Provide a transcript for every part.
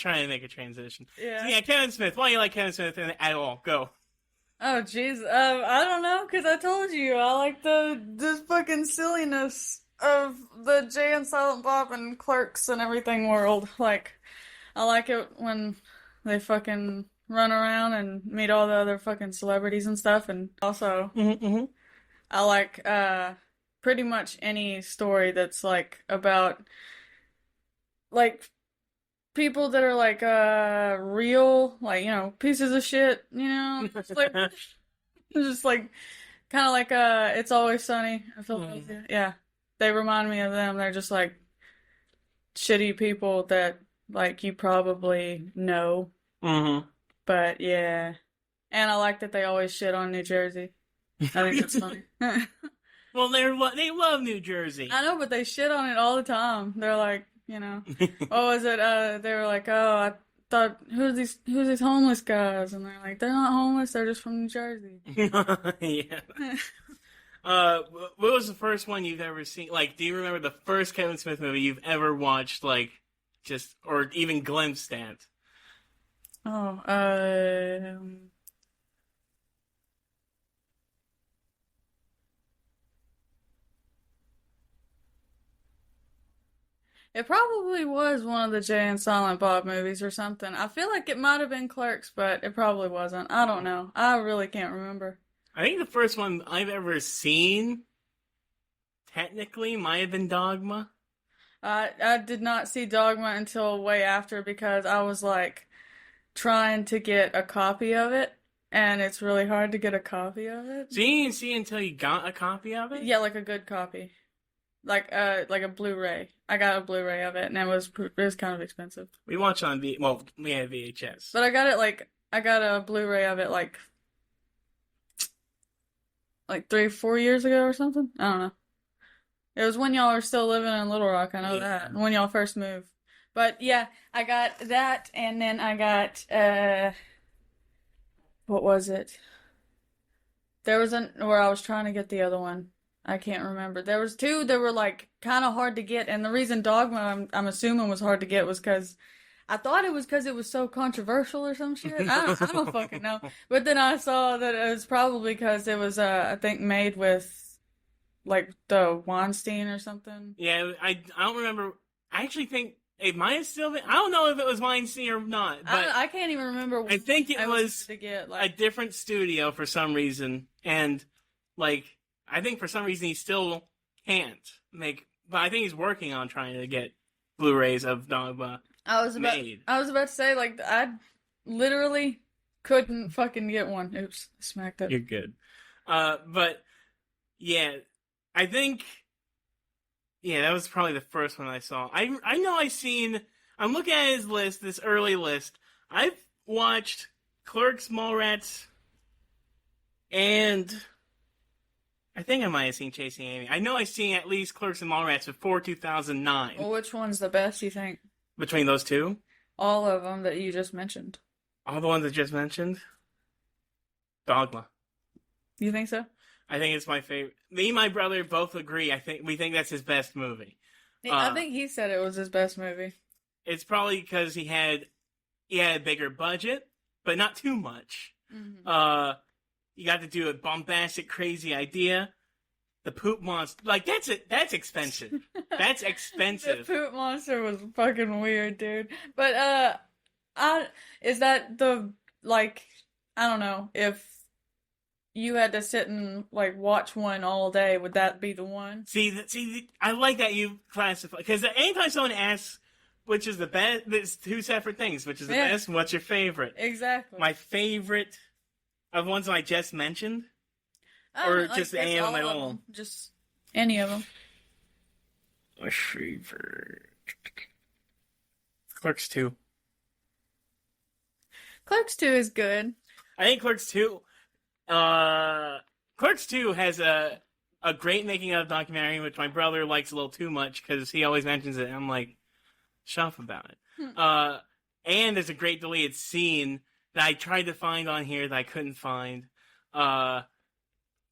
trying to make a transition. Yeah. So yeah, Kevin Smith. Why do you like Kevin Smith at all? Go. Oh, jeez. I don't know, because I told you, I like the fucking silliness of the Jay and Silent Bob and Clerks and everything world. Like, I like it when they fucking run around and meet all the other fucking celebrities and stuff. And also, Mm-hmm. I like, pretty much any story that's, like, about, like, people that are, like, real, like, pieces of shit, just like, just like, kind of like, It's Always Sunny. I feel like, yeah. They remind me of them. They're just, like, shitty people that, like, you probably know. Mm-hmm. But, yeah. And I like that they always shit on New Jersey. I think that's funny. Well, they love New Jersey. I know, but they shit on it all the time. They're like, what was it? They were like, oh, I thought, who's these homeless guys? And they're like, they're not homeless, they're just from New Jersey. Yeah. What was the first one you've ever seen? Like, do you remember the first Kevin Smith movie you've ever watched, like, just, or even glimpsed at? Oh, it probably was one of the Jay and Silent Bob movies or something. I feel like it might have been Clerks, but it probably wasn't. I don't know. I really can't remember. I think the first one I've ever seen, technically, might have been Dogma. I did not see Dogma until way after because I was like trying to get a copy of it, and it's really hard to get a copy of it. So you didn't see it until you got a copy of it? Yeah, like a good copy. Like a Blu-ray. I got a Blu-ray of it, and it was kind of expensive. We watched on we had VHS. But I got a Blu-ray of it like 3-4 years ago or something. I don't know. It was when y'all were still living in Little Rock. I know that when y'all first moved. But yeah, I got that, and then I got what was it? There was where I was trying to get the other one. I can't remember. There was two that were like kind of hard to get, and the reason Dogma I'm assuming was hard to get was because I thought it was because it was so controversial or some shit. I don't fucking know. But then I saw that it was probably because it was I think made with like the Weinstein or something. Yeah, I don't remember. I actually think it might have still been. I don't know if it was Weinstein or not, but I can't even remember. I think it was to get, a different studio for some reason, and like I think for some reason he still can't make. But I think he's working on trying to get Blu-rays of Dogma made. I was about to say, like, I literally couldn't fucking get one. Oops, I smacked it. You're good. But yeah, I think that was probably the first one I saw. I know I'm looking at his list, this early list. I've watched Clerks, Mallrats, and I think I might have seen Chasing Amy. I know I've seen at least Clerks and Mallrats before 2009. Well, which one's the best, you think? Between those two? All of them that you just mentioned. All the ones I just mentioned? Dogma. You think so? I think it's my favorite. Me and my brother both agree. We think that's his best movie. I think he said it was his best movie. It's probably because he had a bigger budget, but not too much. Mm-hmm. You got to do a bombastic, crazy idea. The poop monster, like that's expensive. That's expensive. The poop monster was fucking weird, dude. But is that the like? I don't know if you had to sit and like watch one all day. Would that be the one? See, I like that you classify because anytime someone asks which is the best, there's two separate things. Which is the best? And what's your favorite? Exactly. My favorite of ones I just mentioned. Or just any of them at all? Just any of them. My favorite. Clerks 2. Clerks 2 is good. I think Clerks 2. Clerks 2 has a great making of documentary, which my brother likes a little too much because he always mentions it. And I'm like, shut up about it. And there's a great deleted scene that I tried to find on here that I couldn't find.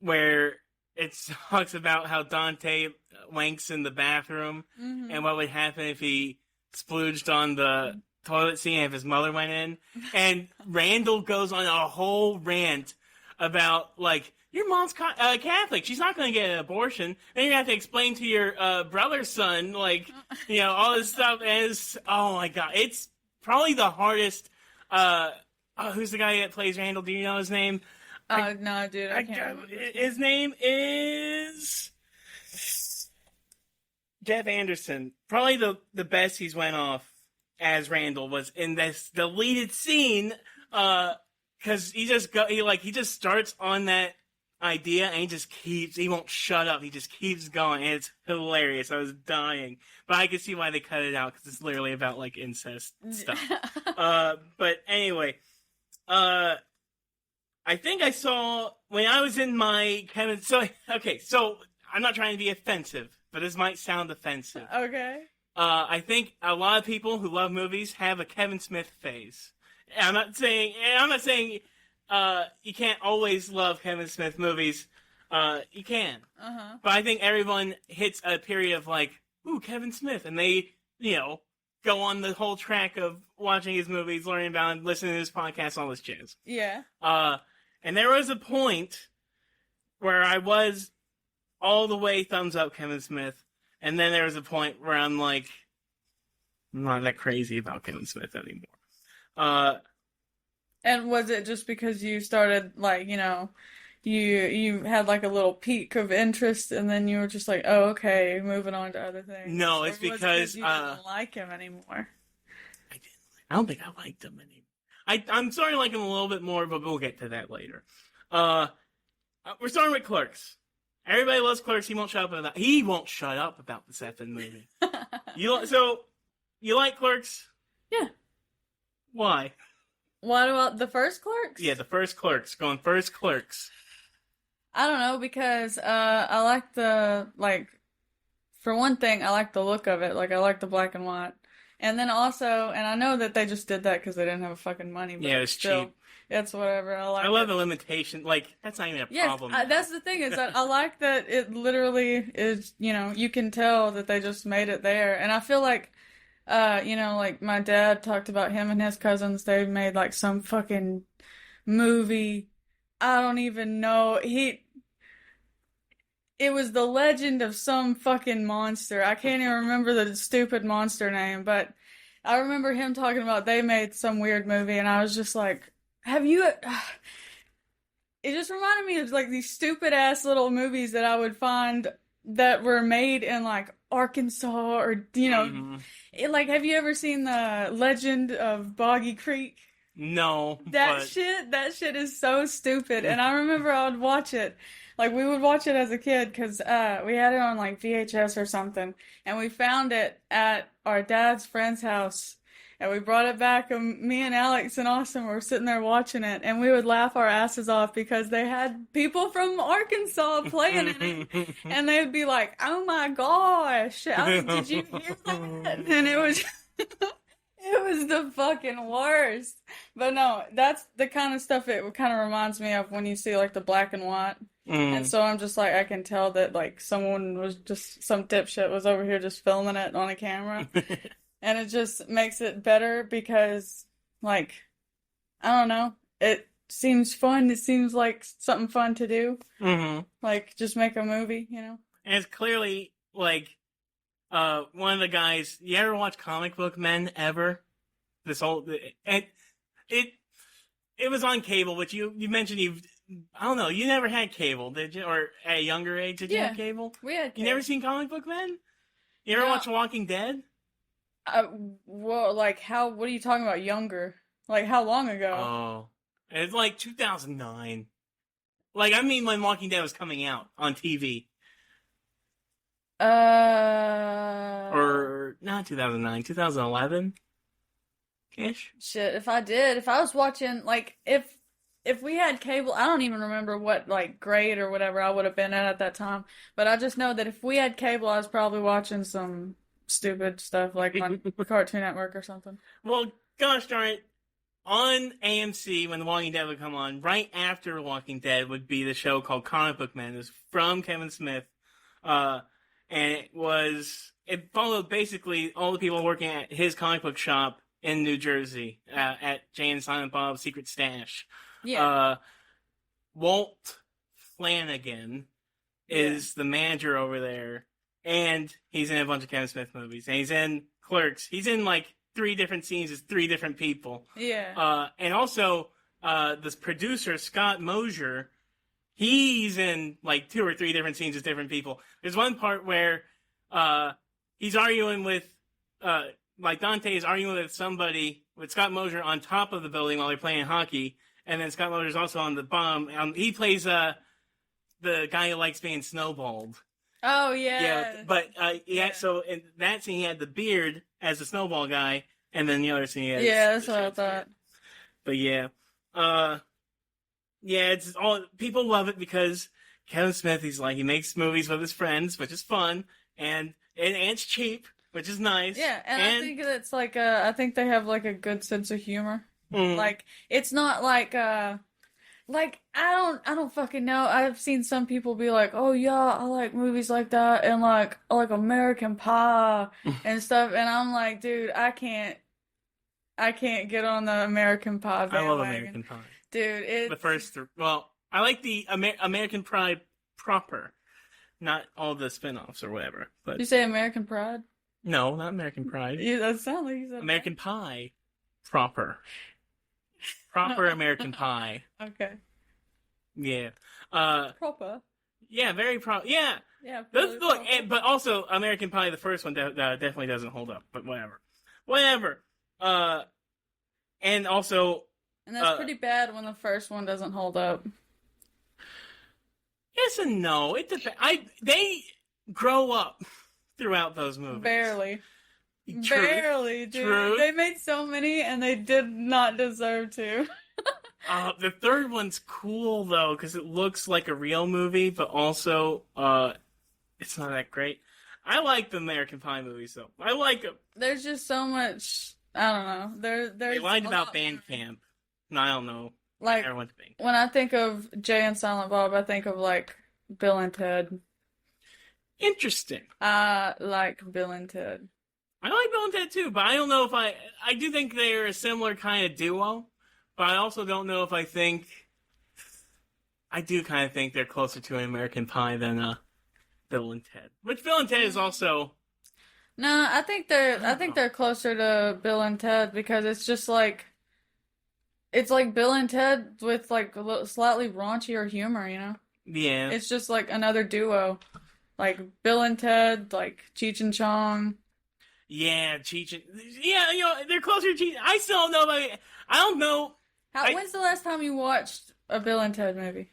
Where it talks about how Dante wanks in the bathroom and what would happen if he splooged on the toilet seat and if his mother went in. And Randall goes on a whole rant about, like, your mom's Catholic. She's not going to get an abortion. Then you have to explain to your brother's son, like, all this stuff. And oh my God. It's probably the hardest. Who's the guy that plays Randall? Do you know his name? No, dude, I can't remember. His name is Jeff Anderson. Probably the best he's went off as Randall was in this deleted scene. Because he just starts on that idea and he won't shut up. He just keeps going, and it's hilarious. I was dying, but I can see why they cut it out because it's literally about like incest stuff. But anyway, I think I saw when I was in my Kevin. So I'm not trying to be offensive, but this might sound offensive. Okay. I think a lot of people who love movies have a Kevin Smith phase. I'm not saying you can't always love Kevin Smith movies. You can. Uh-huh. But I think everyone hits a period of like, ooh, Kevin Smith, and they, go on the whole track of watching his movies, learning about him, listening to his podcast, all this jazz. Yeah. And there was a point where I was all the way thumbs up Kevin Smith, and then there was a point where I'm like, I'm not that crazy about Kevin Smith anymore. And was it just because you started, like, you had like a little peak of interest and then you were just like, oh, okay, moving on to other things? No, it's because you didn't like him anymore? I don't think I liked him anymore. I'm starting to like him a little bit more, but we'll get to that later. We're starting with Clerks. Everybody loves Clerks. He won't shut up about this effing movie. You like Clerks? Yeah. Why? What about the first Clerks? Yeah, the first Clerks. Going first Clerks. I don't know, because I like for one thing, I like the look of it. Like, I like the black and white. And then also, and I know that they just did that because they didn't have fucking money, but yeah, it's still, cheap. It's whatever. I love the limitation. Like, that's not even a problem. Yes, that's the thing, is that I like that it literally is, you can tell that they just made it there. And I feel like, like my dad talked about him and his cousins, they made like some fucking movie. I don't even know. It was the legend of some fucking monster. I can't even remember the stupid monster name, but I remember him talking about they made some weird movie, and I was just like, have you... It just reminded me of like these stupid ass little movies that I would find that were made in like Arkansas or, like, have you ever seen the Legend of Boggy Creek? No. That shit is so stupid. And I remember I would watch it. Like, we would watch it as a kid because we had it on like VHS or something. And we found it at our dad's friend's house. And we brought it back, and me and Alex and Austin were sitting there watching it, and we would laugh our asses off because they had people from Arkansas playing in it, and they'd be like, "Oh my gosh, did you hear that?" And it was, it was the fucking worst. But no, that's the kind of stuff it kind of reminds me of when you see like the black and white. And so I'm just like, I can tell that like someone was just, some dipshit was over here just filming it on a camera. And it just makes it better because, like, I don't know, it seems fun. It seems like something fun to do. Mm-hmm. Like, just make a movie, And it's clearly, like, one of the guys, you ever watch Comic Book Men ever? It was on cable, but you mentioned I don't know, you never had cable, did you? Or at a younger age, did you have cable? We had cable. You never seen Comic Book Men? You ever watch Walking Dead? Well, like, what are you talking about, younger? Like, how long ago? Oh, it's like 2009. Like, I mean, when Walking Dead was coming out on TV. Or, not 2009, 2011-ish? Shit, if I was watching, like, if we had cable, I don't even remember what, like, grade or whatever I would have been at that time, but I just know that if we had cable, I was probably watching some stupid stuff like on Cartoon Network or something. Well, gosh darn it, on AMC when The Walking Dead would come on, right after Walking Dead would be the show called Comic Book Men. It was from Kevin Smith, and it followed basically all the people working at his comic book shop in New Jersey at Jay and Silent Bob's Secret Stash. Yeah. Uh, Walt Flanagan Yeah. is the manager over there, and he's in a bunch of Kevin Smith movies, and he's in Clerks. He's in like 3 different scenes as 3 different people. Yeah. And also, this producer Scott Mosier, he's in like 2 or 3 different scenes as different people. There's one part where he's arguing with, like Dante is arguing with somebody with Scott Mosier on top of the building while they're playing hockey, and then Scott Mosier's also on the bottom. He plays the guy who likes being snowballed. Oh yeah. Yeah, but so in that scene he had the beard as the snowball guy, and then the other scene he has Yeah, that's what I thought. But yeah, it's all people love it because Kevin Smith, he makes movies with his friends, which is fun, and it's cheap, which is nice. Yeah, and I think it's like I think they have like a good sense of humor. Mm. Like it's not like I don't fucking know. I've seen some people be like, "Oh yeah, I like movies like that and like I like American Pie and stuff." And I'm like, "Dude, I can't get on the American Pie bandwagon." I love American Pie. Dude, it's the first well, I like the American Pie proper, not all the spin-offs or whatever. But You say American Pride? no, not American Pride. That sounds like you said American Pie proper. Proper American Pie. Okay. Yeah. Proper. Yeah, very yeah. Yeah. Look, but also American Pie, the first one, definitely doesn't hold up. But whatever. And also, And that's pretty bad when the first one doesn't hold up. yes and no. It depends. They grow up throughout those movies. Barely. Truth. Barely, dude. Truth. They made so many and they did not deserve to. The third one's cool though because it looks like a real movie, but also it's not that great. I like the American Pie movies though. I like them. There's just so much. I don't know. They lied about Bandcamp. No, I don't know. Like I went to Bandcamp. when I think of Jay and Silent Bob, I think of like Bill and Ted. Interesting. I like Bill and Ted. I like Bill and Ted too, but I don't know if I do think they're a similar kind of duo, but I also don't know if I do kind of think they're closer to an American Pie than Bill and Ted. Which Bill and Ted is also. No, I think they're closer to Bill and Ted because it's just like it's like Bill and Ted with like a little, slightly raunchier humor, you know? Yeah. It's just like another duo. Like Bill and Ted, like Cheech and Chong. Yeah, Cheech and... Yeah, they're closer to Cheech. I still don't know about... I don't know... When's the last time you watched a Bill and Ted movie?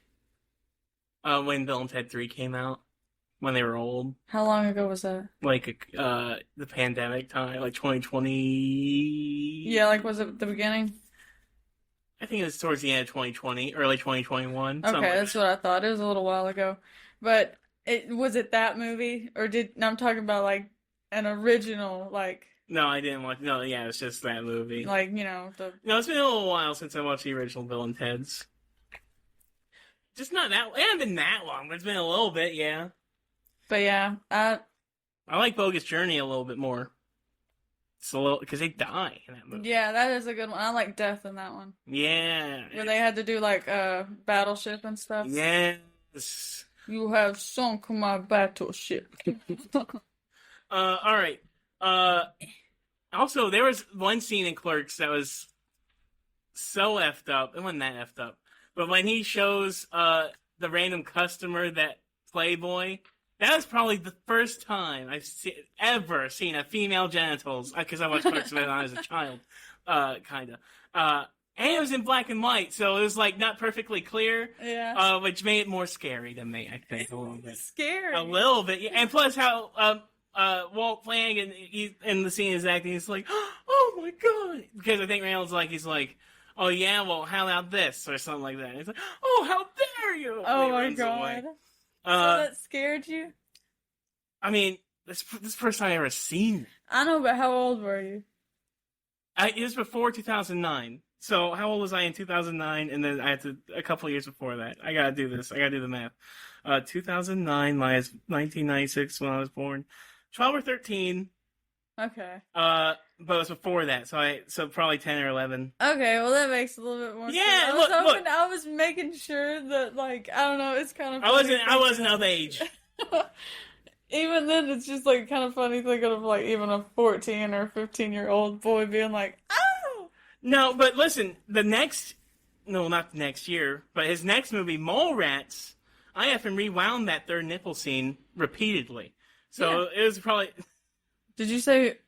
When Bill and Ted 3 came out. When they were old. How long ago was that? Like, the pandemic time. Like, 2020... Yeah, like, was it the beginning? I think it was towards the end of 2020. Early 2021. Okay, that's what I thought. It was a little while ago. But, was it that movie? Or no, I'm talking about, like, an original, like... No, I didn't watch... No, yeah, it's just that movie. Like, you know, the... No, it's been a little while since I watched the original Bill and Ted's. Just not that... It hasn't been that long, but it's been a little bit, yeah. But yeah, I like Bogus Journey a little bit more. It's a little... Because they die in that movie. Yeah, that is a good one. I like Death in that one. Yeah. Where they had to do, like, battleship and stuff. Yes. You have sunk my battleship. Alright. Also, there was one scene in Clerks that was so effed up. It wasn't that effed up. But when he shows the random customer that Playboy, that was probably the first time I've ever seen a female genitals, because I watched Clerks when I was a child, kind of. And it was in black and white, so it was like not perfectly clear, Yeah. which made it more scary to me, I think, a little bit. Scary. A little bit, yeah. And plus how Walt Flanagan in the scene is acting, he's like, oh my god, because I think Reynolds he's like, oh yeah, well how about this or something like that. And he's like, oh how dare you! Oh my god. So that scared you? I mean, this first time I ever seen it. I know, but how old were you? It was before 2009. So how old was I in 2009? And then I had a couple of years before that. I gotta do this. I gotta do the math. 2009 minus 1996 when I was born. 12 or 13. Okay. But it was before that, so probably 10 or 11. Okay, well that makes a little bit more sense. Yeah, I was look. I was making sure that, like, I don't know, it's kind of I funny wasn't of age. even then, it's just like kind of funny thinking of like even a 14 or 15-year-old boy being like, "Oh!" No, but listen, no, not the next year, but his next movie, Mallrats, I effing rewound that third nipple scene repeatedly. So Yeah. it was probably. Did you say?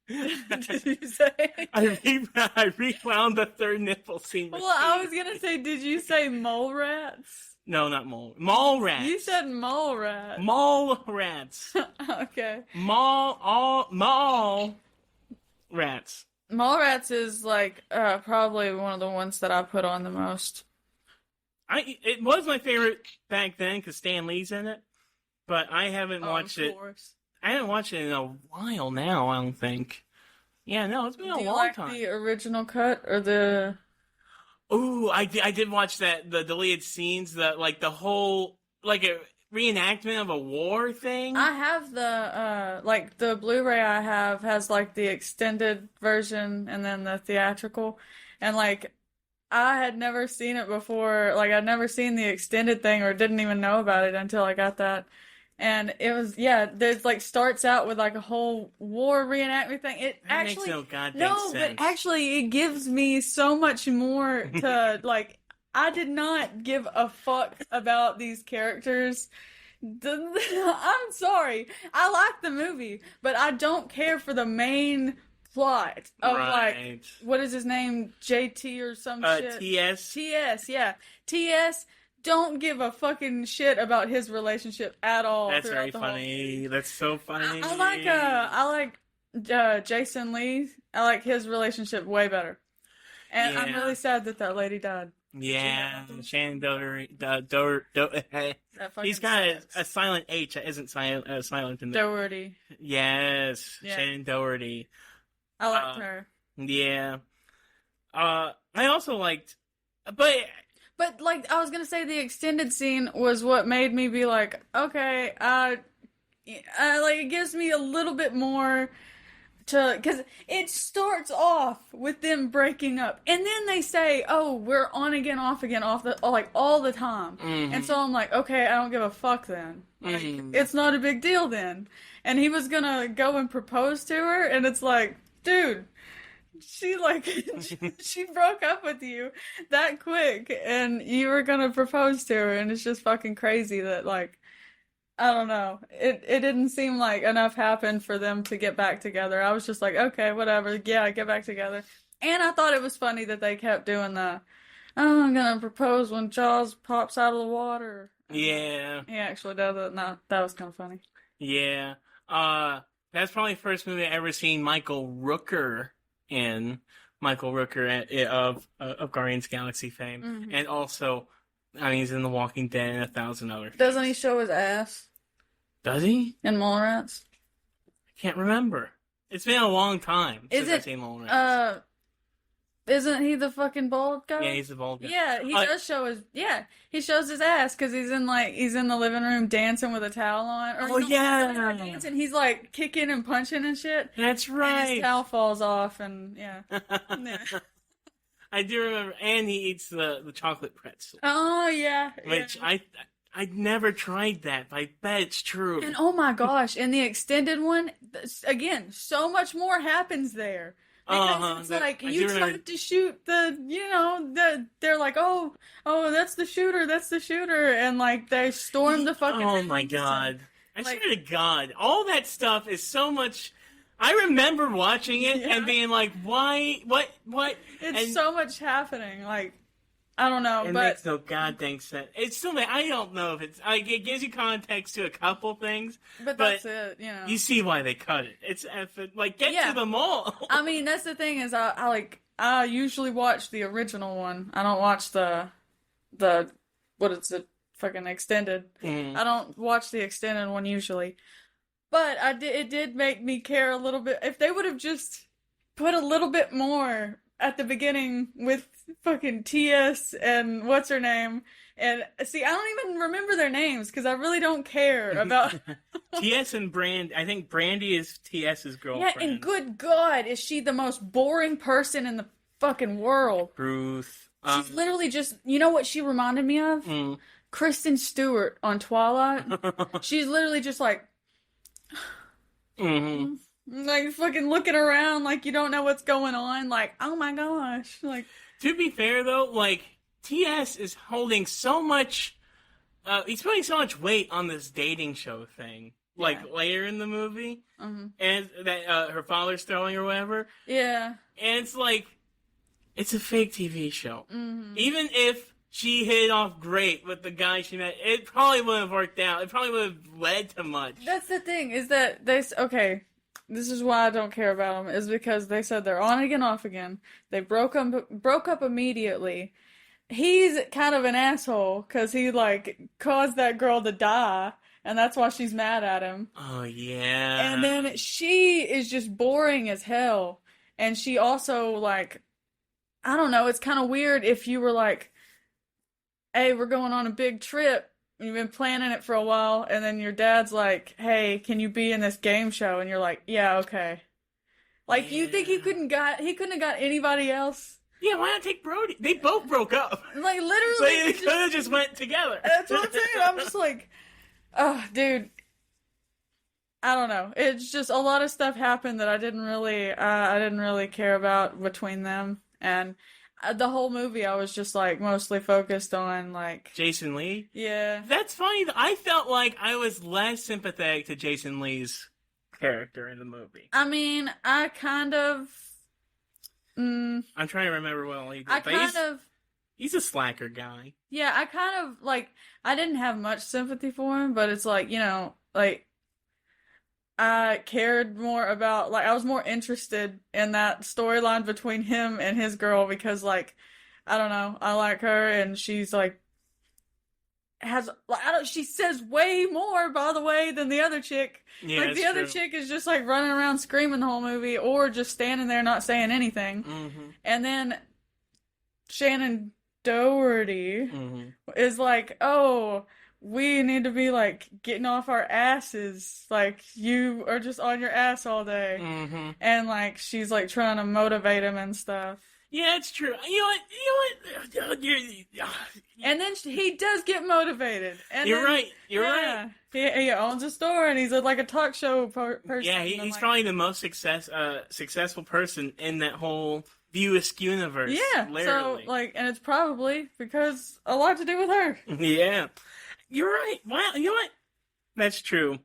Did you say? I rewound the third nipple scene. Well, I was gonna say, did you say mole rats? No, not Mallrats. You said mole rat. Mallrats. Okay. Mall rats. Mallrats is like probably one of the ones that I put on the most. It was my favorite back then because Stan Lee's in it, but I haven't watched Of it. course. I haven't watched it in a while now. I don't think. Yeah, no, it's been a Do you long like time. the original cut or the? Ooh, I did watch the deleted scenes, the whole like a reenactment of a war thing. I have the like the Blu-ray I have has like the extended version and then the theatrical, and like I had never seen it before. Like I'd never seen the extended thing or didn't even know about it until I got that. And it was, yeah, there's like starts out with like a whole war reenactment thing. It That makes actually, no goddamn no, sense. but actually it gives me so much more to like, I did not give a fuck about these characters. I'm sorry. I like the movie, but I don't care for the main plot of like, Right. what is his name? JT or some shit? TS. TS, yeah. TS don't give a fucking shit about his relationship at all. That's throughout very the whole funny. movie. That's so funny. I like Jason Lee. I like his relationship way better. And I'm Yeah. really sad that that lady died. Yeah, Shannon Doherty. That fucking He's got sucks. a silent H that isn't silent in there. Doherty. Yes, Yeah. Shannon Doherty. I liked her. Yeah. I also liked, but But like I was gonna say, the extended scene was what made me be like, okay, like it gives me a little bit more to, because it starts off with them breaking up, and then they say, "Oh, we're on again, off again, off the like all the time," and so I'm like, okay, I don't give a fuck then. Like, it's not a big deal then. And he was gonna go and propose to her, and it's like, dude. She like she broke up with you that quick and you were gonna propose to her, and it's just fucking crazy that like I don't know. It didn't seem like enough happened for them to get back together. I was just like, okay, whatever, yeah, get back together. And I thought it was funny that they kept doing the oh, I'm gonna propose when Jaws pops out of the water. yeah, He actually does it. No, that was kind of funny. yeah. That's probably the first movie I ever seen Michael Rooker in. Michael Rooker of Guardians of the Galaxy fame, and also, I mean, he's in The Walking Dead and 1,000 other things. Doesn't he show his ass Does he? in Mallrats? I can't remember. It's been a long time Is since I've it seen Mallrats. Isn't he the fucking bald guy? Yeah, he's the bald guy. Yeah, he does show his. Yeah, he shows his ass because he's in the living room dancing with a towel on. Or Oh, yeah. not dancing. He's like kicking and punching and shit. That's And right. his towel falls off, and yeah. Yeah. I do remember, and he eats the chocolate pretzel, Oh yeah. which yeah. I never tried that, but I bet it's true. And oh my gosh, in the extended one, again, so much more happens there. Because it's like you tried to shoot they're like, oh, that's the shooter, and like they storm the fucking. Oh my god! I like- swear to God, all that stuff is so much. I remember watching it and being like, why, what? It's so much happening. Like, I don't know, It but makes no goddamn sense. It's still, I don't know if it's like it gives you context to a couple things, but that's it. You know, you see why they cut it. It's like get Yeah. to the mall. I mean, that's the thing is I usually watch the original one. I don't watch the what is it fucking extended. I don't watch the extended one usually. But it did make me care a little bit. If they would have just put a little bit more at the beginning with fucking TS and what's her name. And see, I don't even remember their names because I really don't care about. TS and I think Brandy is TS's Yeah, girlfriend. and good God, is she the most boring person in the fucking world? Ruth. She's literally just, you know what she reminded me of? Kristen Stewart on Twilight. She's literally just like, like fucking looking around like you don't know what's going on. Like, oh my gosh. Like, to be fair though, like TS is holding so much. He's putting so much weight on this dating show thing. Like later in the movie, and that her father's throwing or whatever. Yeah. And it's like, it's a fake TV show. Even if she hit it off great with the guy she met, it probably wouldn't have worked out. It probably would have led to much. That's the thing, is that okay, this is why I don't care about them, is because they said they're on again, off again. They broke up immediately. He's kind of an asshole because he like caused that girl to die, and that's why she's mad at him. Oh yeah. And then she is just boring as hell, and she also like, I don't know, it's kind of weird if you were like, hey, we're going on a big trip. You've been planning it for a while, and then your dad's like, hey, can you be in this game show? And you're like, yeah, okay. Like, you think he couldn't have got anybody else? Yeah, why not take Brody? They both broke up. Like, literally. So they could have just went together. That's what I'm saying. I'm just like, oh, dude. I don't know. It's just a lot of stuff happened that I didn't really care about between them. And the whole movie, I was just like mostly focused on like Jason Lee. Yeah. That's funny. I felt like I was less sympathetic to Jason Lee's character in the movie. I mean, I kind of. I'm trying to remember what all he did. He's a slacker guy. Yeah, I kind of like. I didn't have much sympathy for him, but it's like, you know, like I cared more about, like, I was more interested in that storyline between him and his girl because, like, I don't know, I like her and she's like she says way more, by the way, than the other chick. Yeah, like the other chick is just like running around screaming the whole movie or just standing there not saying anything. And then Shannon Doherty is like, oh, we need to be like getting off our asses, like you are just on your ass all day. And like she's like trying to motivate him and stuff. Yeah, it's true. You know what? And then he does get motivated. And You're right. Right. He owns a store and he's like a talk show person. Yeah, he's probably the most successful person in that whole View Askew universe. Yeah, literally. So like, and it's probably because a lot to do with her. Yeah, you're right. Wow, you know what? That's true.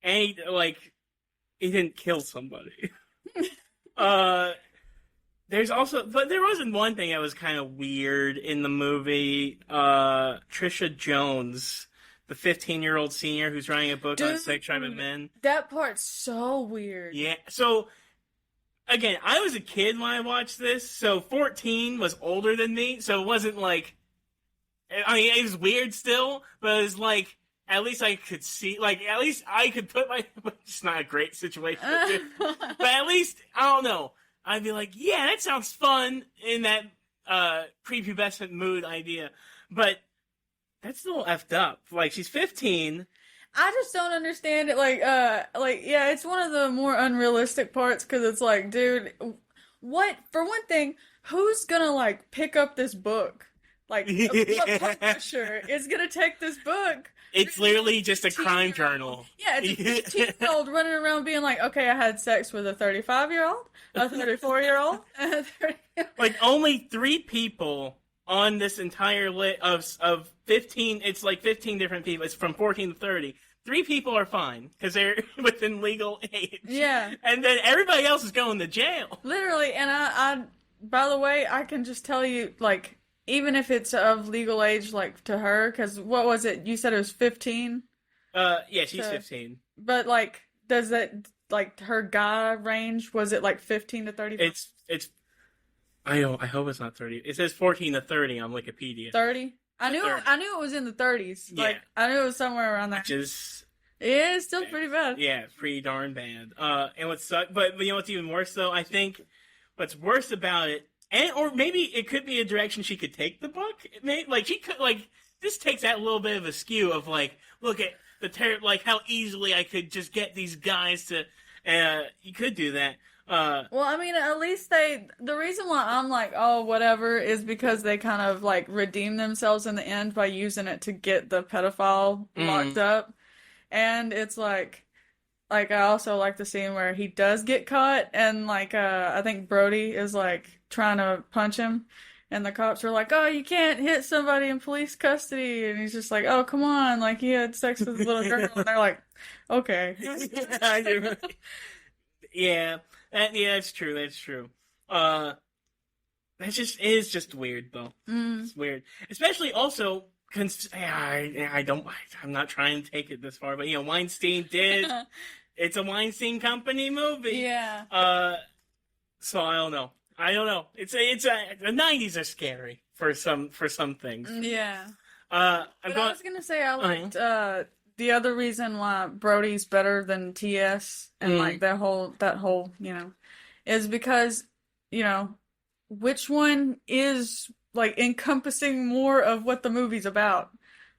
And he didn't kill somebody. There's also, but there wasn't one thing that was kind of weird in the movie. Trisha Jones, the 15-year-old senior who's writing a book on sex, crime, and men. That part's so weird. Yeah. So, again, I was a kid when I watched this, so 14 was older than me, so it wasn't like, I mean, it was weird still, but it was like, at least I could see, like, at least I could put it's not a great situation, but at least, I don't know. I'd be like, yeah, that sounds fun in that prepubescent mood idea. But that's a little effed up. Like, she's 15. I just don't understand it. Like, yeah, it's one of the more unrealistic parts because it's like, dude, what? For one thing, who's gonna like pick up this book? Like, a publisher is gonna take this book. It's literally just a crime journal. Yeah, it's a 15-year-old running around being like, okay, I had sex with a 35-year-old, a 34-year-old, and a 30-year-old. Like, only 3 people on this entire list of 15, it's like 15 different people. It's from 14 to 30. 3 people are fine, because they're within legal age. Yeah. And then everybody else is going to jail. Literally, and I by the way, I can just tell you, like, even if it's of legal age, like, to her, because what was it? You said it was 15? Yeah, she's 15. But, like, does that, like, her guy range, was it, like, 15 to 35? It's, I hope it's not 30. It says 14 to 30 on Wikipedia. 30? I knew it was in the 30s. Yeah. Like, I knew it was somewhere around there. Which is... Yeah, it's still pretty bad. Yeah, it's pretty darn bad. And but you know what's even worse, though? I think what's worse about it and or maybe it could be a direction she could take the book. Like she could like this takes that little bit of a skew of like look at the like how easily I could just get these guys to. You could do that. Well, I mean, at least the reason why I'm like, oh, whatever, is because they kind of like redeem themselves in the end by using it to get the pedophile locked up. And it's like I also like the scene where he does get caught and like I think Brody is like trying to punch him and the cops are like, "Oh, you can't hit somebody in police custody." And he's just like, "Oh, come on." Like he had sex with a little girl and they're like, "Okay." Yeah. That's true. That's true. That just it is just weird though. It's weird. Especially also I'm not trying to take it this far, but Weinstein did. It's a Weinstein Company movie. Yeah. So I don't know. The '90s are scary for some things. Yeah. I was gonna say I liked the other reason why Brody's better than TS and like that whole is because which one is like encompassing more of what the movie's about.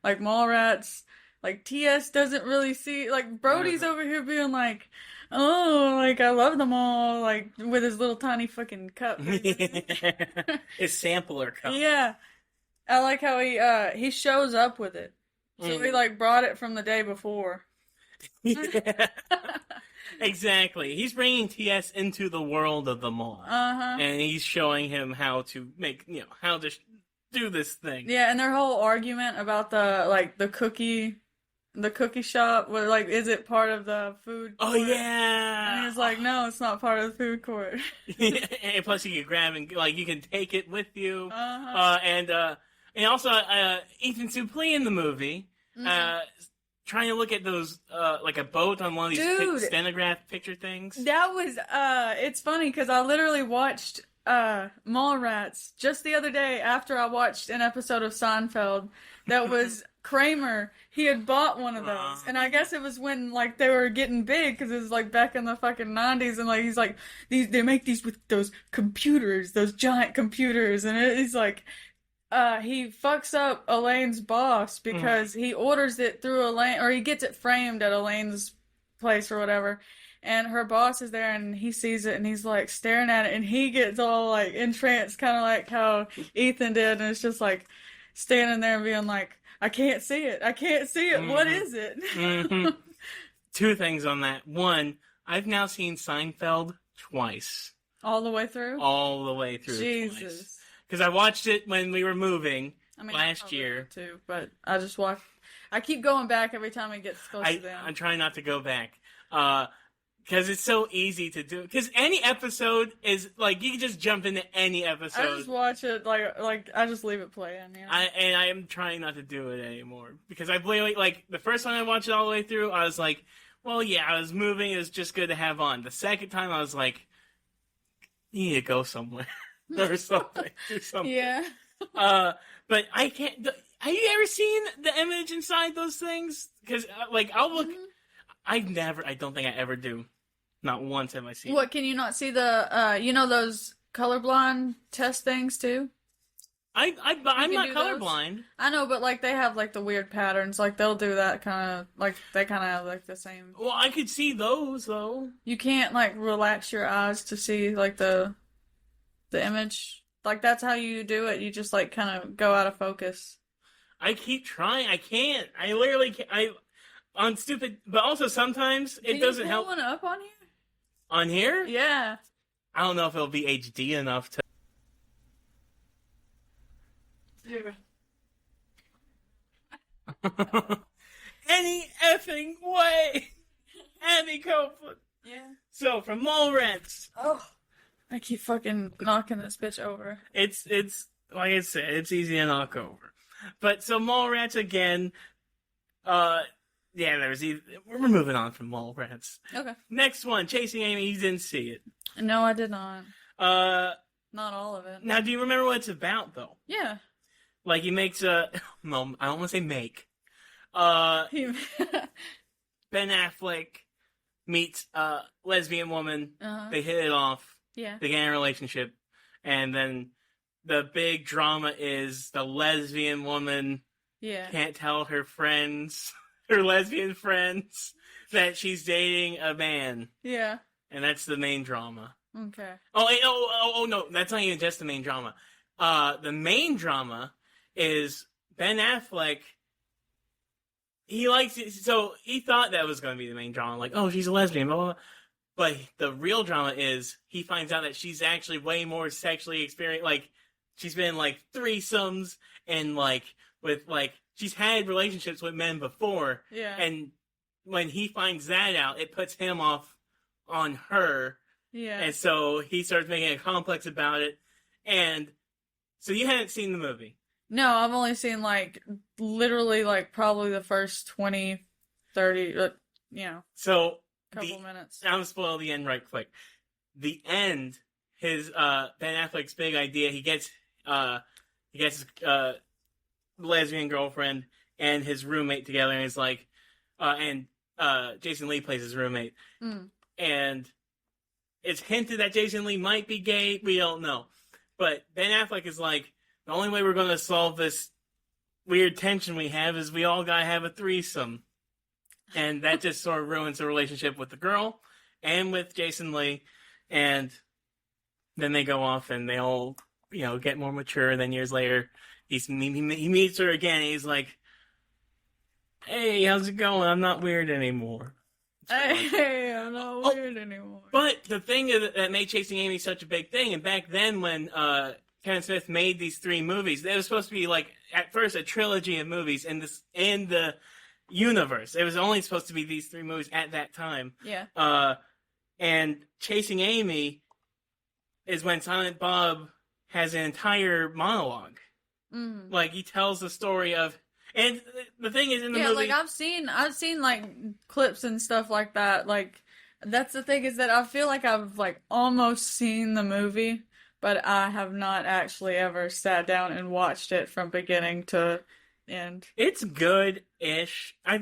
Like Mallrats, like TS doesn't really see like Brody's over here being like, oh, like I love them all, like with his little tiny fucking cup. His sampler cup. Yeah. I like how he shows up with it. So he like brought it from the day before. Yeah. Exactly. He's bringing TS into the world of the mall. And he's showing him how to how to do this thing. Yeah, and their whole argument about the cookie shop, where like, is it part of the food court? Oh yeah. And he's like, no, it's not part of the food court. And plus you can grab and like you can take it with you. And also Ethan Suplee in the movie. Trying to look at those, like a boat on one of these stenograph picture things. That was, it's funny because I literally watched, Mallrats just the other day after I watched an episode of Seinfeld that was Kramer. He had bought one of those. And I guess it was when, like, they were getting big because it was, like, back in the fucking 90s. And, like, he's like, they make these with those computers, those giant computers. And he's like, he fucks up Elaine's boss because he orders it through Elaine, or he gets it framed at Elaine's place or whatever, and her boss is there and he sees it and he's like staring at it and he gets all like entranced, kind of like how Ethan did, and it's just like standing there and being like, I can't see it. What is it? Two things on that. One, I've now seen Seinfeld twice. All the way through? All the way through. Jesus. Because I watched it when we were moving last year. Too, but I just watch. I keep going back every time it gets close to them. I'm trying not to go back. Because it's so easy to do. Because any episode is, like, you can just jump into any episode. I just watch it, like I just leave it playing, And I am trying not to do it anymore. Because I literally, like, the first time I watched it all the way through, I was like, well, yeah, I was moving, it was just good to have on. The second time, I was like, you need to go somewhere. Or something. Do something. Yeah. But I can't. Have you ever seen the image inside those things? Because, like, I'll look. I don't think I ever do. Not once have I seen. What, can you not see the, those colorblind test things too? I'm not colorblind. I know, but like they have like the weird patterns. Like they'll do that kind of like they kind of have like the same. Well, I could see those though. You can't like relax your eyes to see like the image. Like that's how you do it. You just like kind of go out of focus. I keep trying. I can't. I literally can't. On stupid, but also sometimes it doesn't help. Can you pull one up on here? On here? Yeah. I don't know if it'll be HD enough to. Any effing way, Abby Copeland. Yeah. So from Mallrats. Oh. I keep fucking knocking this bitch over. It's like I said, it's easy to knock over. But so Mallrats again. Yeah, we're moving on from Mallrats. Okay. Next one, Chasing Amy. You didn't see it. No, I did not. Not all of it. Now, do you remember what it's about though? Yeah. Like he makes no, I don't want to say make. Ben Affleck meets a lesbian woman. Uh-huh. They hit it off. Yeah. They get in a relationship, and then the big drama is the lesbian woman Yeah. can't tell her friends, her lesbian friends, that she's dating a man, Yeah. and that's the main drama. Okay. Oh, no, that's not even just the main drama. The main drama is Ben Affleck. He likes it, so he thought that was going to be the main drama, like, oh, she's a lesbian, blah, blah, blah. But the real drama is he finds out that she's actually way more sexually experienced. Like, she's been like threesomes and like with like she's had relationships with men before. Yeah. And when he finds that out, it puts him off on her. Yeah. And so he starts making a complex about it. And so you hadn't seen the movie. No, I've only seen like literally like probably the first 20, 30, So couple minutes. I'm gonna spoil the end right quick. The end, his Ben Affleck's big idea. He gets his lesbian girlfriend and his roommate together, and he's like, and Jason Lee plays his roommate, and it's hinted that Jason Lee might be gay. We don't know, but Ben Affleck is like, the only way we're gonna solve this weird tension we have is we all gotta have a threesome. And that just sort of ruins the relationship with the girl and with Jason Lee. And then they go off and they all, get more mature. And then years later, he meets her again. And he's like, hey, how's it going? I'm not weird anymore. Hey, I'm not weird anymore. But the thing that made Chasing Amy such a big thing, and back then when Kevin Smith made these 3 movies, they were supposed to be like, at first, a trilogy of movies in the universe. It was only supposed to be these 3 movies at that time. Yeah. And Chasing Amy is when Silent Bob has an entire monologue. Mm. Like, he tells the story of, and the thing is in the movie, like I've seen like clips and stuff like that. Like, that's the thing, is that I feel like I've like almost seen the movie, but I have not actually ever sat down and watched it from beginning to end. It's good-ish. I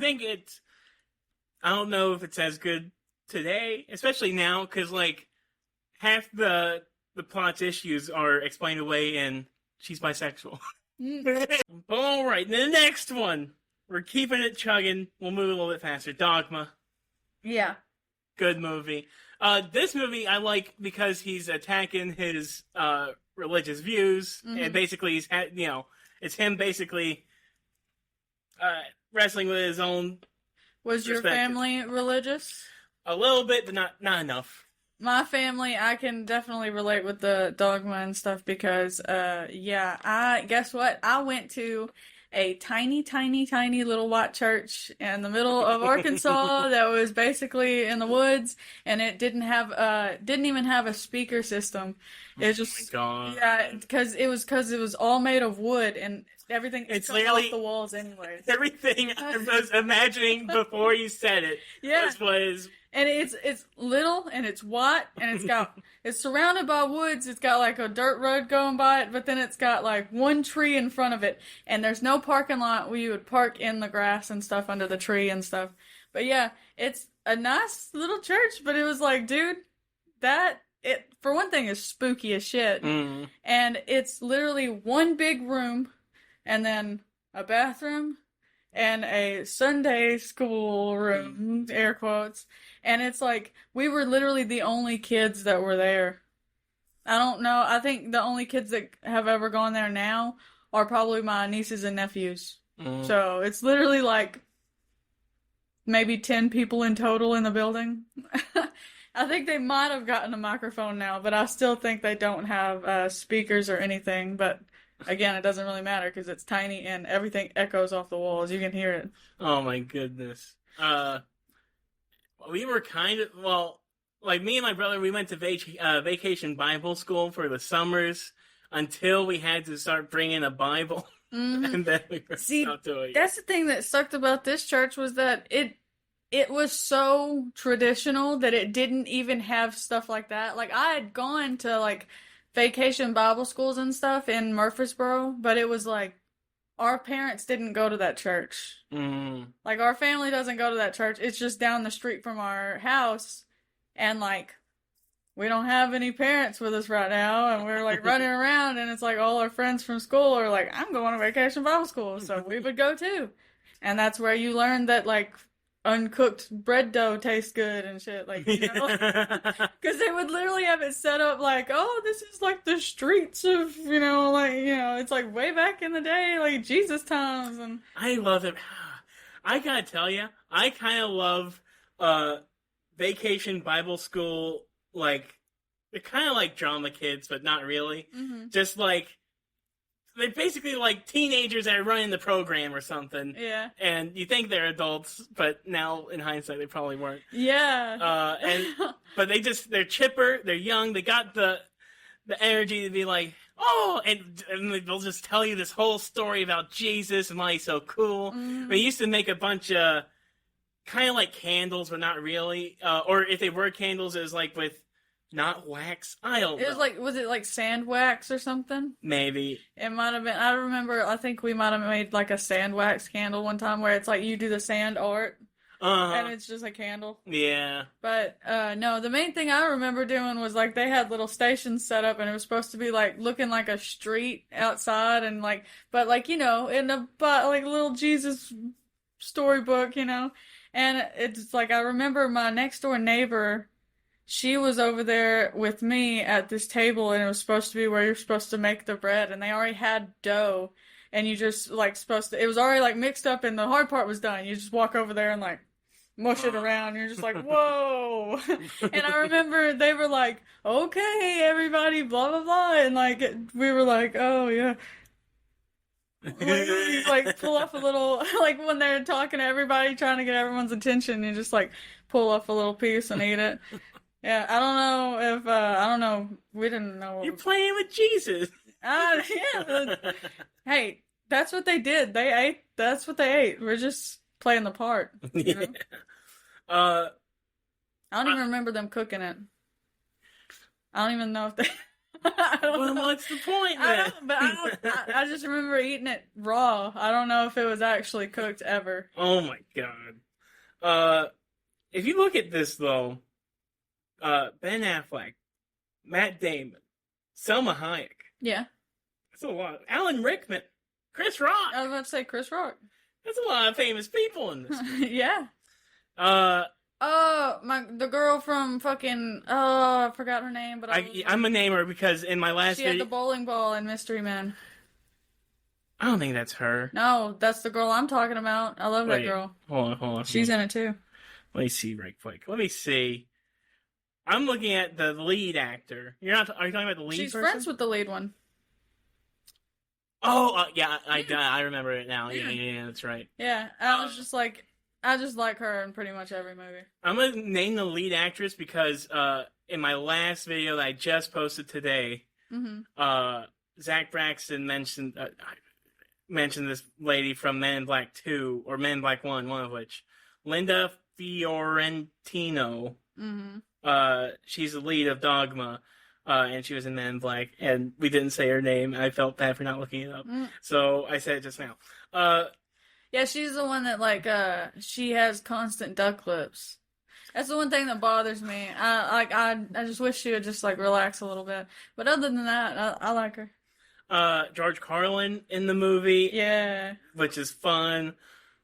don't know if it's as good today, especially now, because like half the plot's issues are explained away in she's bisexual. But all right, the next one, we're keeping it chugging. We'll move a little bit faster. Dogma. Yeah. Good movie. This movie I like because he's attacking his religious views, and basically it's him basically wrestling with his own. Was your family religious? A little bit, but not enough. My family, I can definitely relate with the dogma and stuff because, guess what? I went to a tiny, tiny, tiny little white church in the middle of Arkansas that was basically in the woods, and it didn't even have a speaker system. It was just, oh my God. Yeah, because it was all made of wood and everything. It's coming literally off the walls anyway. Everything I was imagining before you said it. Yeah. was. And it's little and it's white and it's surrounded by woods. It's got like a dirt road going by it, but then it's got like one tree in front of it, and there's no parking lot where you would park in the grass and stuff under the tree and stuff. But yeah, it's a nice little church, but it was like, dude, for one thing is spooky as shit. Mm. And it's literally one big room and then a bathroom and a Sunday school room, air quotes. And it's like, we were literally the only kids that were there. I don't know. I think the only kids that have ever gone there now are probably my nieces and nephews. Mm. So it's literally like maybe 10 people in total in the building. I think they might have gotten a microphone now, but I still think they don't have speakers or anything. But again, it doesn't really matter because it's tiny and everything echoes off the walls. You can hear it. Oh my goodness. We were like me and my brother, we went to vacation Bible school for the summers until we had to start bringing a Bible. Mm-hmm. And then we were out doing it. That's the thing that sucked about this church was that it was so traditional that it didn't even have stuff like that. Like, I had gone to like vacation Bible schools and stuff in Murfreesboro, but it was like, our parents didn't go to that church. Mm. Like, our family doesn't go to that church. It's just down the street from our house. And, like, we don't have any parents with us right now, and we're like running around, and it's like all our friends from school are like, I'm going to vacation Bible school, so we would go too. And that's where you learn that like uncooked bread dough tastes good and shit, like, you know, because they would literally have it set up like, oh, this is like the streets of, you know, like, you know, it's like way back in the day, like Jesus times, and I love it. I gotta tell you, I kind of love vacation Bible school. Like, they're kind of like drama kids, but not really. mm-hmm. Just like they're basically like teenagers that are running the program or something. Yeah. And you think they're adults, but now in hindsight they probably weren't. Yeah. But they're chipper, they're young, they got the energy to be like, oh, and they'll just tell you this whole story about Jesus and why he's so cool. Mm-hmm. They used to make a bunch of kind of like candles, but not really. Or if they were candles, it was like with not wax. I don't know. It was like, was it like sand wax or something? Maybe. It might have been. I remember, I think we might have made like a sand wax candle one time where it's like you do the sand art and it's just a candle. Yeah. But no, the main thing I remember doing was like they had little stations set up and it was supposed to be like looking like a street outside and like, but like, you know, in a like little Jesus storybook, you know. And it's like I remember my next door neighbor, she was over there with me at this table, and it was supposed to be where you're supposed to make the bread, and they already had dough, and you just like supposed to, it was already like mixed up, and the hard part was done. You just walk over there and like mush it around, and you're just like, whoa. And I remember they were like, okay, everybody, blah, blah, blah, and like we were like, oh yeah. Like pull off a little, like when they're talking to everybody, trying to get everyone's attention, you just like pull off a little piece and eat it. Yeah, I don't know if I don't know. We didn't know. You're playing with Jesus. Yeah. Hey, that's what they did. They ate. That's what they ate. We're just playing the part. You know? I don't even remember them cooking it. I don't even know if they. I don't well, know. what's the point then? I just remember eating it raw. I don't know if it was actually cooked ever. Oh my god. If you look at this though, Ben Affleck, Matt Damon, Selma Hayek. Yeah. That's a lot. Alan Rickman, Chris Rock. I was about to say Chris Rock. That's a lot of famous people in this. Yeah. The girl from fucking I forgot her name, but I'm a namer because in my last she had the bowling ball in Mystery Man. I don't think that's her. No, that's the girl I'm talking about. I love that girl. Hold on. She's in it too. Let me see right quick. Let me see. I'm looking at the lead actor. Are you talking about the lead She's person? friends with the lead one. Oh, yeah, I remember it now. Yeah, that's right. Yeah, I was just like, I just like her in pretty much every movie. I'm going to name the lead actress because in my last video that I just posted today, Zach Braxton mentioned this lady from Men in Black 2 or Men in Black 1, one of which. Linda Fiorentino. She's the lead of Dogma, and she was in Men in Black, and we didn't say her name. I felt bad for not looking it up, so I said it just now. Yeah, she's the one that like she has constant duck lips. That's the one thing that bothers me. I just wish she would just like relax a little bit. But other than that, I like her. George Carlin in the movie, yeah, which is fun.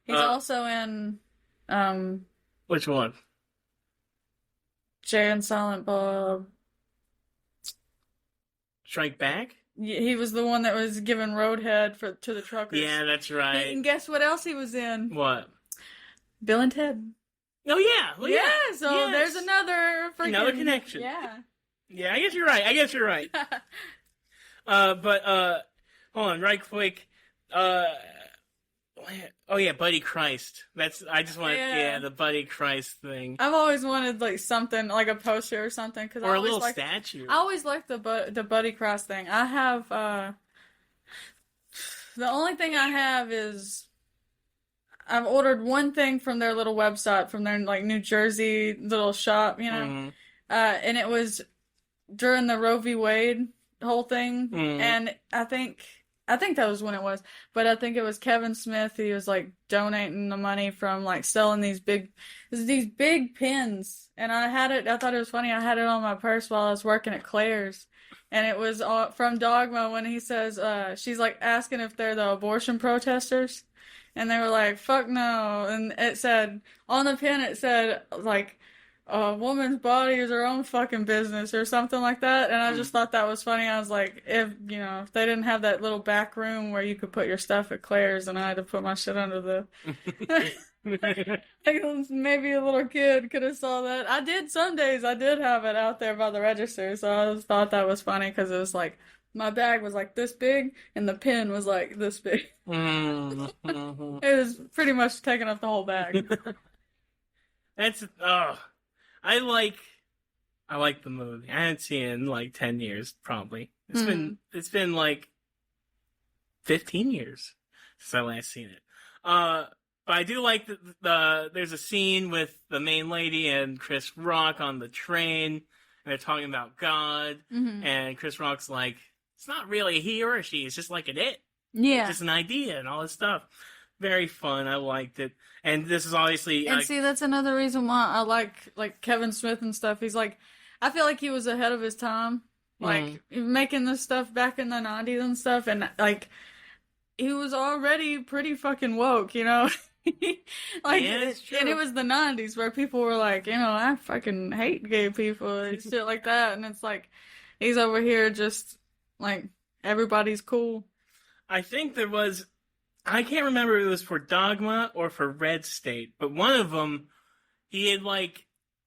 He's also in which one? Jay and Silent Bob. Strike Back? He was the one that was giving roadhead to the truckers. Yeah, that's right. And guess what else he was in? What? Bill and Ted. Oh yeah, well, yeah. So there's another connection. Yeah. Yeah, I guess you're right. But hold on, right quick. Oh yeah, Buddy Christ. The Buddy Christ thing. I've always wanted like something like a poster or something or a little statue. I always liked the Buddy Christ thing. I have the only thing I have is I've ordered one thing from their little website from their like New Jersey little shop, you know, and it was during the Roe v. Wade whole thing, and I think I think that was when it was, but I think it was Kevin Smith. He was like donating the money from like selling these big pins, and I had it. I thought it was funny. I had it on my purse while I was working at Claire's, and it was from Dogma when he says, she's like asking if they're the abortion protesters, and they were like, "Fuck no," and it said on the pin, it said like, a woman's body is her own fucking business or something like that. And I just thought that was funny. I was like, if they didn't have that little back room where you could put your stuff at Claire's and I had to put my shit under the like, maybe a little kid could have saw that. I did some days. I did have it out there by the register, so I just thought that was funny because it was like my bag was like this big and the pin was like this big. Mm-hmm. It was pretty much taking up the whole bag. That's I like the movie. I haven't seen it in like 10 years, probably. It's been like 15 years since I last seen it. But I do like there's a scene with the main lady and Chris Rock on the train, and they're talking about God, and Chris Rock's like, it's not really a he or a she, it's just like an it. Yeah. It's just an idea and all this stuff. Very fun. I liked it. And this is obviously... And see, that's another reason why I like Kevin Smith and stuff. He's like, I feel like he was ahead of his time. Like, making this stuff back in the 90s and stuff. And, like, he was already pretty fucking woke, you know? Like, yeah, it's true. And it was the 90s where people were like, I fucking hate gay people and shit like that. And it's like, he's over here just, like, everybody's cool. I think there was... I can't remember if it was for Dogma or for Red State, but one of them, he had like,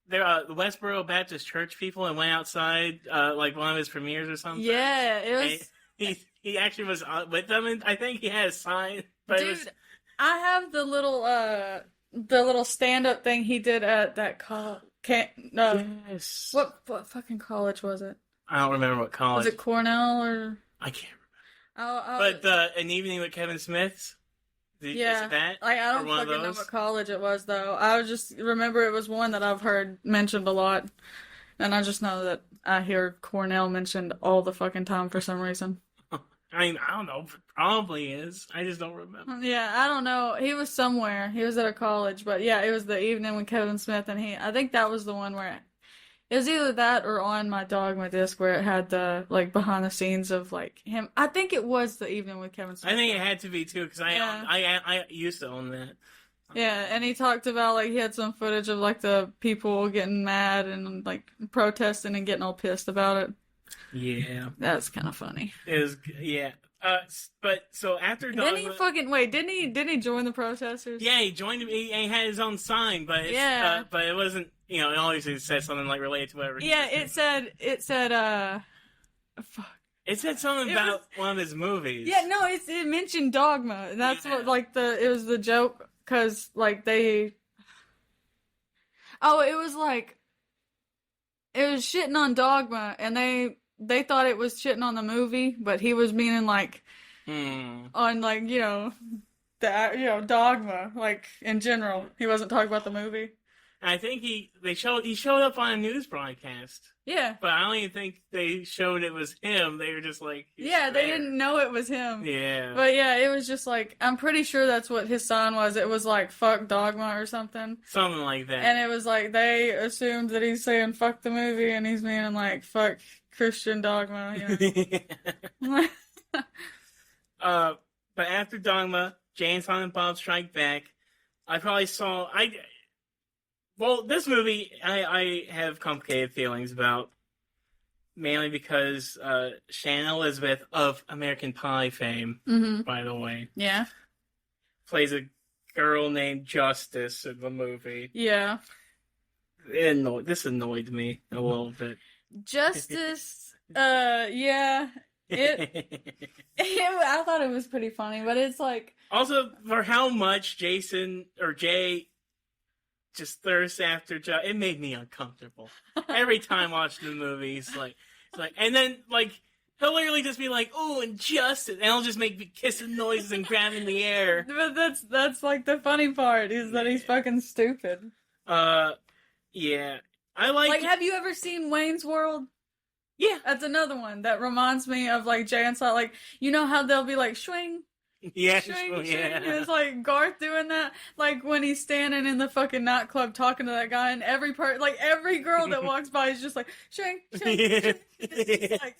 the Westboro Baptist Church people and went outside, like one of his premieres or something. Yeah, it was... He actually was with them, and I think he had a sign. But dude, I have the little stand-up thing he did at that yes. What fucking college was it? I don't remember what college. Was it Cornell or... I can't remember. But An Evening with Kevin Smith? Yeah. Is that? Like, I don't fucking know what college it was, though. I just remember it was one that I've heard mentioned a lot. And I just know that I hear Cornell mentioned all the fucking time for some reason. I mean, I don't know. Probably is. I just don't remember. Yeah, I don't know. He was somewhere. He was at a college. But yeah, it was the Evening with Kevin Smith. And I think that was the one where... It was either that or on my Dogma disc where it had the, like, behind the scenes of, like, him. I think it was the Evening with Kevin Smith. I think it had to be, too, because I used to own that. Yeah, and he talked about, like, he had some footage of, like, the people getting mad and, like, protesting and getting all pissed about it. Yeah. That's kind of funny. It was, yeah. But, so after Dogma... Didn't he join the protesters? Yeah, he joined him. He had his own sign, but but it wasn't, it obviously said something, like, related to whatever. Yeah, it said, fuck. It said something about one of his movies. Yeah, no, it mentioned Dogma. That's what, like, it was the joke, because, like, it was, like, it was shitting on Dogma, and they thought it was shitting on the movie, but he was meaning, like, on, like, Dogma, like, in general. He wasn't talking about the movie. I think he showed up on a news broadcast. Yeah. But I don't even think they showed it was him. They were just like... Yeah, they didn't know it was him. Yeah. But yeah, it was just like, I'm pretty sure that's what his sign was. It was like, fuck Dogma or something. Something like that. And it was like, they assumed that he's saying fuck the movie, and he's meaning like, fuck Christian Dogma, But after Dogma, Jay and Silent Bob Strike Back, I probably saw... Well, this movie, I have complicated feelings about, mainly because Shannon Elizabeth of American Pie fame, by the way, plays a girl named Justice in the movie. Yeah. This annoyed me a little bit. Justice, yeah. I thought it was pretty funny, but it's like... Also, for how much Jay just thirsts after it made me uncomfortable. Every time watching the movie, it's like, and then, like, he'll literally just be like, "Oh, and Justice," and he'll just make kissing noises and grabbing the air. But that's like the funny part, is that he's fucking stupid. Yeah. I like... Like, have you ever seen Wayne's World? Yeah. That's another one that reminds me of like Jay and Silent. Like, you know how they'll be like swing, Yeah. swing, swing. Yeah. And it's like Garth doing that. Like when he's standing in the fucking nightclub talking to that guy, and like every girl that walks by is just like swing, swing, swing. It's just like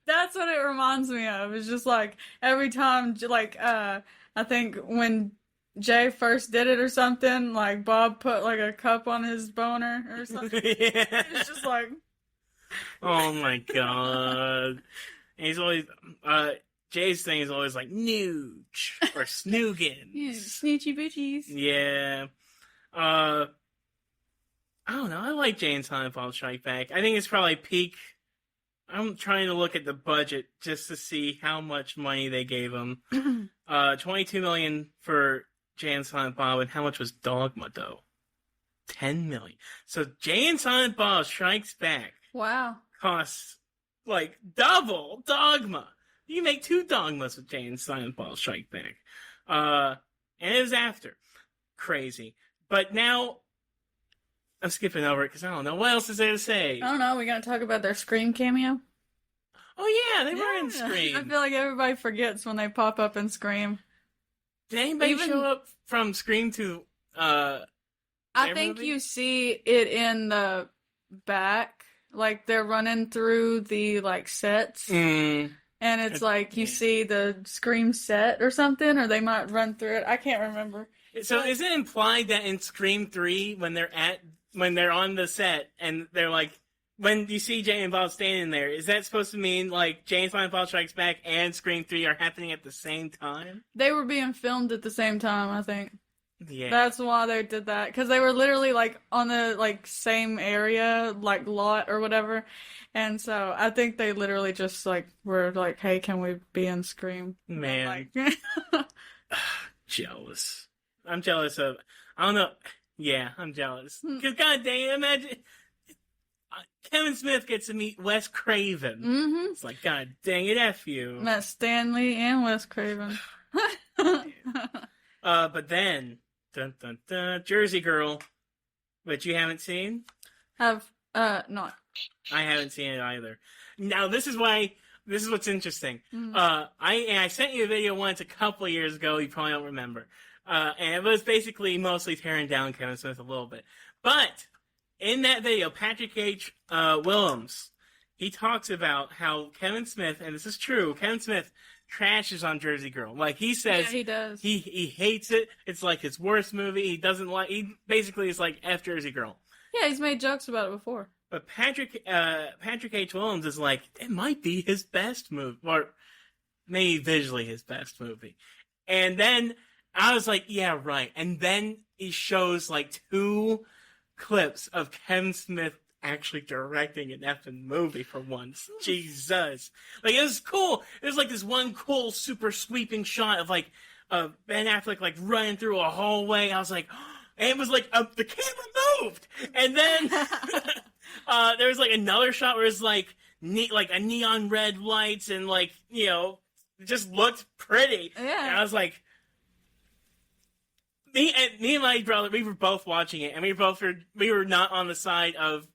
that's what it reminds me of. It's just like every time, like I think when Jay first did it or something, like Bob put like a cup on his boner or something. Yeah. It's just like. Oh my god. And he's always Jay's thing is always like nooch or snoogans. Yeah, snitchy bitches. Yeah. I don't know. I like Jay and Silent Bob Strike Back. I think it's probably peak. I'm trying to look at the budget just to see how much money they gave him. 22 million for Jay and Silent Bob, and how much was Dogma though? 10 million. So Jay and Silent Bob Strikes Back Wow. costs like double Dogma. You can make 2 Dogmas with Jay and Silent Bob Strike Back. And it was after. Crazy. But now I'm skipping over it because I don't know. What else is there to say? I don't know. We gonna talk about their Scream cameo? Oh yeah, they were in I Scream. feel like everybody forgets when they pop up in Scream. Did anybody Even- show up from Scream to I their think movie? you see it in the back, like they're running through the like sets, and it's like you yeah. see the Scream set or something, or they might run through it. I can't remember. So is it implied that in Scream 3 when they're on the set and they're like when you see Jay and Bob standing there, is that supposed to mean like Jay and Silent Bob Strikes Back and Scream 3 are happening at the same time? They were being filmed at the same time, I think. Yeah. That's why they did that, because they were literally like on the like same area, like lot or whatever, and so I think they literally just like were like, "Hey, can we be in Scream?" Man. Like, Jealous. I'm jealous of. I don't know. Yeah, I'm jealous. Because god dang it, imagine Kevin Smith gets to meet Wes Craven. mm-hmm. It's like god dang it, F you. Met Stanley and Wes Craven. But then, dun dun dun, Jersey Girl, which you haven't seen. Have not. I haven't seen it either. Now this is what's interesting. Mm. I sent you a video once a couple of years ago. You probably don't remember. And it was basically mostly tearing down Kevin Smith a little bit. But in that video, Patrick H. Willems, he talks about how Kevin Smith, and this is true, Kevin Smith trashes on Jersey Girl. Like he says, Yeah, he does. he hates it. It's like his worst movie. He doesn't like. He basically is like F Jersey Girl. Yeah, he's made jokes about it before. But Patrick H. Willems is like, it might be his best movie, or maybe visually his best movie. And then I was like, yeah, right. And then he shows like 2 clips of Kevin Smith actually directing an effing movie for once. Jesus. Like, it was cool. It was like this one cool, super sweeping shot of like Ben Affleck like running through a hallway. I was like, and it was like the camera moved. And then there was like another shot where it's like a neon red lights and like, you know, it just looked pretty. Yeah. And I was like, me and my brother, we were both watching it, and we were not on the side of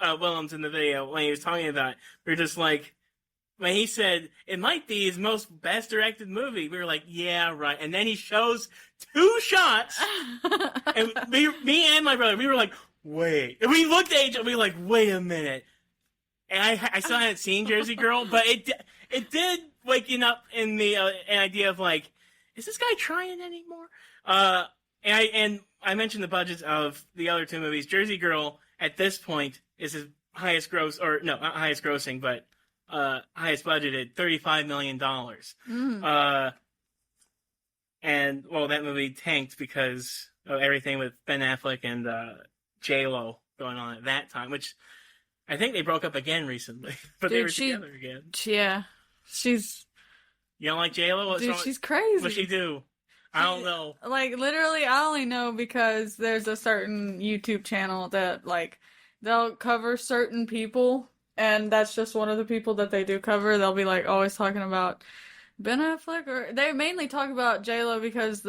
Willems in the video when he was talking about it. We were just like, when he said it might be his most best directed movie, we were like, yeah, right. And then he shows 2 shots, and me and my brother, we were like, wait. And we looked at each other, we were like, wait a minute. And I still hadn't seen Jersey Girl, but it did waking up in me an idea of like, is this guy trying anymore? And I mentioned the budgets of the other 2 movies. Jersey Girl at this point is his highest gross, or no, not highest grossing, but highest budgeted, $35 million. And well, that movie tanked because of everything with Ben Affleck and J-Lo going on at that time, which I think they broke up again recently, but they were together again. Yeah, she's. You don't like J-Lo? What's Dude, wrong? she's crazy. What'd she do? I don't know. Like, literally, I only know because there's a certain YouTube channel that, like, they'll cover certain people, and that's just one of the people that they do cover. They'll be, like, always talking about Ben Affleck, or they mainly talk about J-Lo because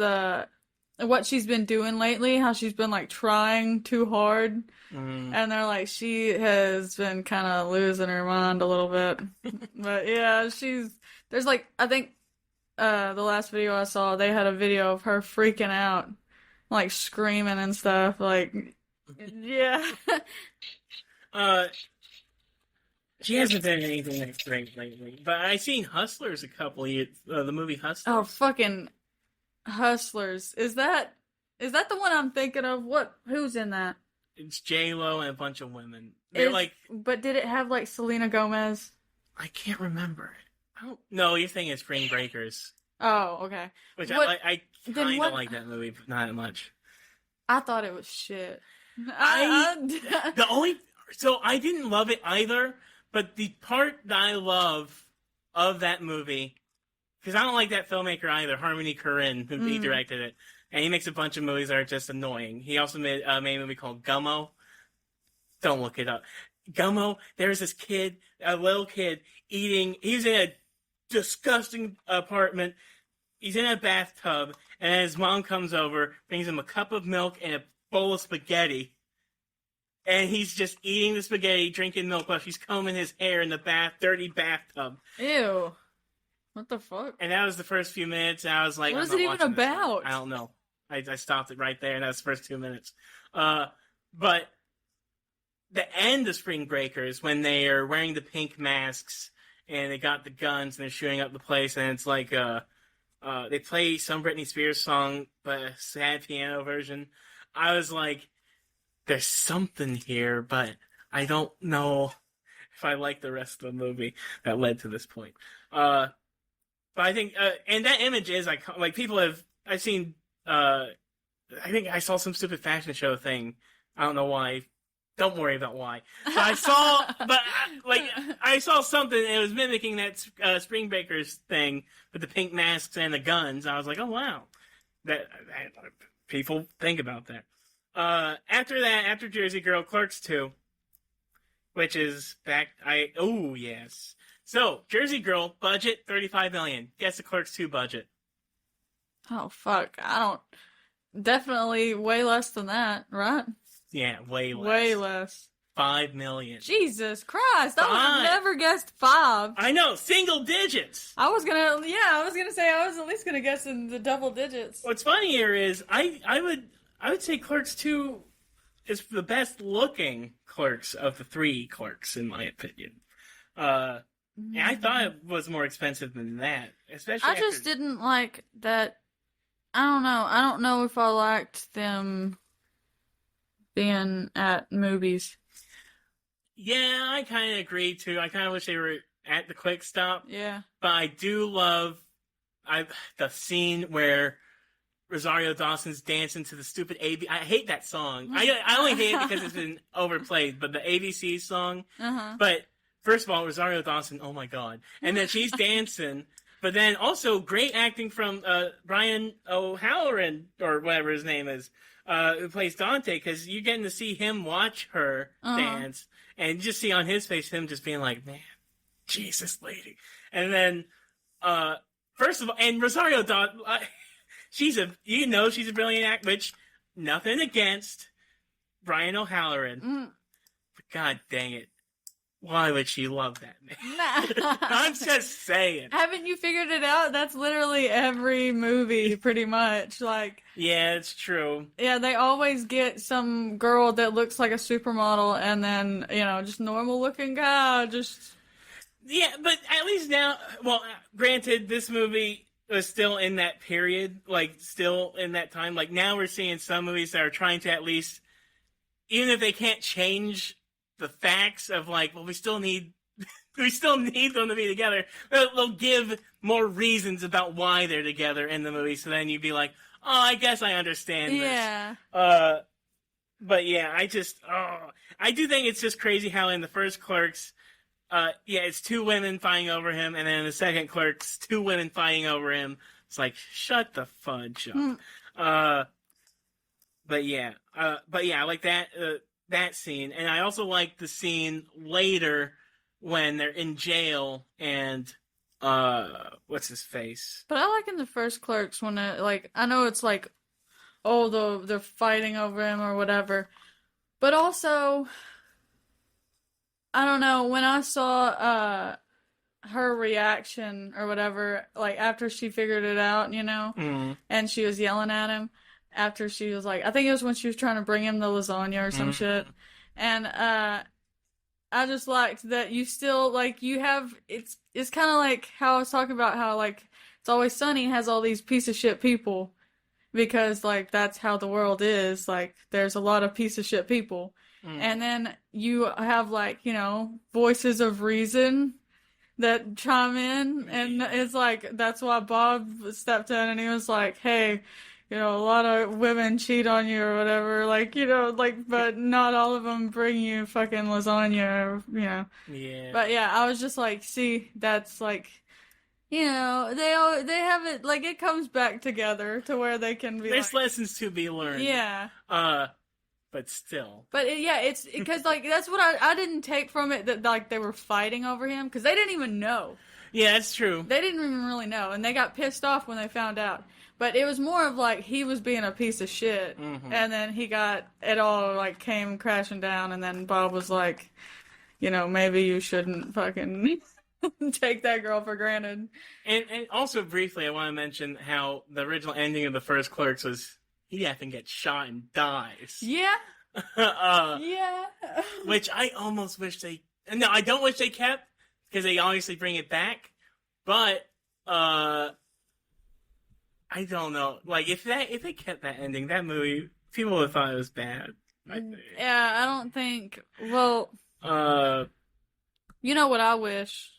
what she's been doing lately, how she's been like trying too hard. Mm. And they're like, she has been kind of losing her mind a little bit. But yeah, there's like, I think, the last video I saw, they had a video of her freaking out, like screaming and stuff. Like, yeah. Uh, she hasn't done anything that's great lately. But I seen Hustlers a couple of years. The movie Hustlers. Oh, fucking Hustlers. Is that the one I'm thinking of? Who's in that? It's J-Lo and a bunch of women. They're like, But did it have like Selena Gomez? I can't remember. No, you're thinking of Spring Breakers. Oh, okay. Which What- I then kind what- of like that movie, but not much. I thought it was shit. The only so I didn't love it either, but the part that I love of that movie, because I don't like that filmmaker either, Harmony Korine, who he directed it, and he makes a bunch of movies that are just annoying. He also made a movie called Gummo. Don't look it up. Gummo. There's this kid, a little kid, eating. He's in a disgusting apartment. He's in a bathtub, and his mom comes over, brings him a cup of milk and a bowl of spaghetti. And he's just eating the spaghetti, drinking milk while she's combing his hair in the dirty bathtub. Ew. What the fuck? And that was the first few minutes, and I was like, What I'm is not it even watching this. about? I don't know. I stopped it right there, and that was the first 2 minutes. But the end of Spring Breakers, when they are wearing the pink masks, and they got the guns, and they're shooting up the place, and it's like, they play some Britney Spears song, but a sad piano version. I was like, there's something here, but I don't know if I like the rest of the movie that led to this point. But I think, and that image is like people have. I've seen. I think I saw some stupid fashion show thing. I don't know why. Don't worry about why. But I saw, I saw something. And it was mimicking that Spring Breakers thing with the pink masks and the guns. I was like, oh wow, that people think about that. After that, after Jersey Girl, Clerks 2, which is back. Oh yes. So Jersey Girl budget $35 million. Guess the Clerks 2 budget. Oh fuck! I don't. Definitely way less than that, right? Yeah, way less. Way less. $5 million. Jesus Christ! I would have Five. never guessed 5. I know, single digits. I was gonna say I was at least gonna guess in the double digits. What's funny here is I would say Clerks 2 is the best looking Clerks of the 3 Clerks, in my opinion. And I thought it was more expensive than that, especially. I just didn't like that. I don't know. I don't know if I liked them being at movies. Yeah, I kind of agree too. I kind of wish they were at the Quick Stop. Yeah. But I do love the scene where Rosario Dawson's dancing to the stupid AB. I hate that song. I only hate it because it's been overplayed. But the ABC song. Uh-huh. But first of all, Rosario Dawson. Oh my god! And then she's dancing. But then also great acting from Brian O'Halloran or whatever his name is, who plays Dante, because you're getting to see him watch her dance, and you just see on his face him just being like, "Man, Jesus, lady." And then, first of all, and Rosario Dawson, she's a brilliant actor. Which nothing against Brian O'Halloran, but god dang it. Why would she love that man? I'm just saying. Haven't you figured it out? That's literally every movie, pretty much. Like, yeah, it's true. yeah, they always get some girl that looks like a supermodel, and then just normal looking guy. Yeah, but at least now. Well, granted, this movie was still in that period, like still in that time. Like now, we're seeing some movies that are trying to at least, even if they can't change the facts of like, well, we still need them to be together. They'll give more reasons about why they're together in the movie, so then you'd be like, oh, I guess I understand this. Yeah. But yeah, I do think it's just crazy how in the first Clerks, it's 2 women fighting over him, and then in the second Clerks, 2 women fighting over him. It's like, shut the fudge up. But yeah, I like that scene, and I also like the scene later when they're in jail and what's his face? But I like in the first Clerks when I know it's like oh, they're fighting over him or whatever. But also, I don't know, when I saw her reaction or whatever, like after she figured it out, and she was yelling at him after she was like, I think it was when she was trying to bring him the lasagna or some shit. And I just liked that you still like you have it's kind of like how I was talking about how like It's Always Sunny has all these piece of shit people because like that's how the world is. Like there's a lot of piece of shit people. And then you have like, voices of reason that chime in, and it's like that's why Bob stepped in and he was like, "Hey, a lot of women cheat on you or whatever, like but not all of them bring you fucking lasagna, Yeah. But yeah, I was just like, see, that's like, they have it like it comes back together to where they can be. There's like, lessons to be learned. Yeah. But still. But it's because like that's what I didn't take from it that like they were fighting over him because they didn't even know. Yeah, that's true. They didn't even really know, and they got pissed off when they found out. But it was more of like he was being a piece of shit, and then it all like came crashing down, and then Bob was like, maybe you shouldn't fucking take that girl for granted. And also briefly, I want to mention how the original ending of the first Clerks was he effing gets shot and dies. Yeah. Yeah. Which I almost wish they. No, I don't wish they kept because they obviously bring it back. But I don't know. Like if they kept that ending, that movie, people would have thought it was bad. I think. Yeah, I don't think. Well. You know what I wish?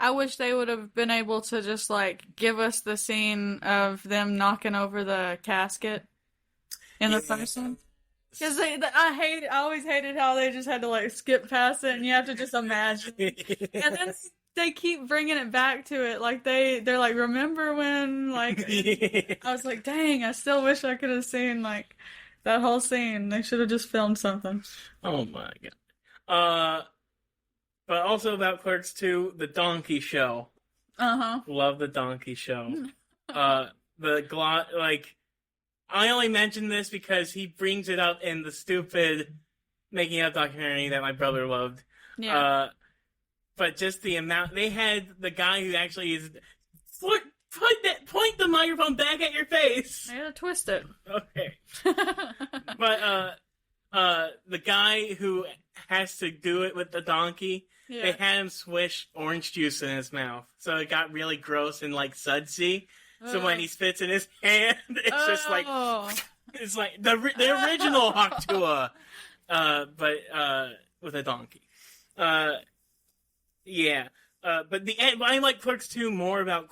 I wish they would have been able to just, like, give us the scene of them knocking over the casket in the first one. Because I always hated how they just had to, like, skip past it and you have to just imagine. And then they keep bringing it back to it. Like, they're like, remember when, like, I was like, dang, I still wish I could have seen, like, that whole scene. They should have just filmed something. Oh, my God. But also about Clerks 2, the Donkey Show. Love the Donkey Show. I only mention this because he brings it up in the stupid making up documentary that my brother loved. Yeah. But just the amount they had the guy who actually is point the microphone back at your face. I gotta twist it. Okay. But the guy who has to do it with the donkey. Yeah. They had him swish orange juice in his mouth, so it got really gross and like sudsy. So when he spits in his hand, it's just like it's like the original Haktua, but with a donkey. Yeah. But the end. I like Clerks 2 more and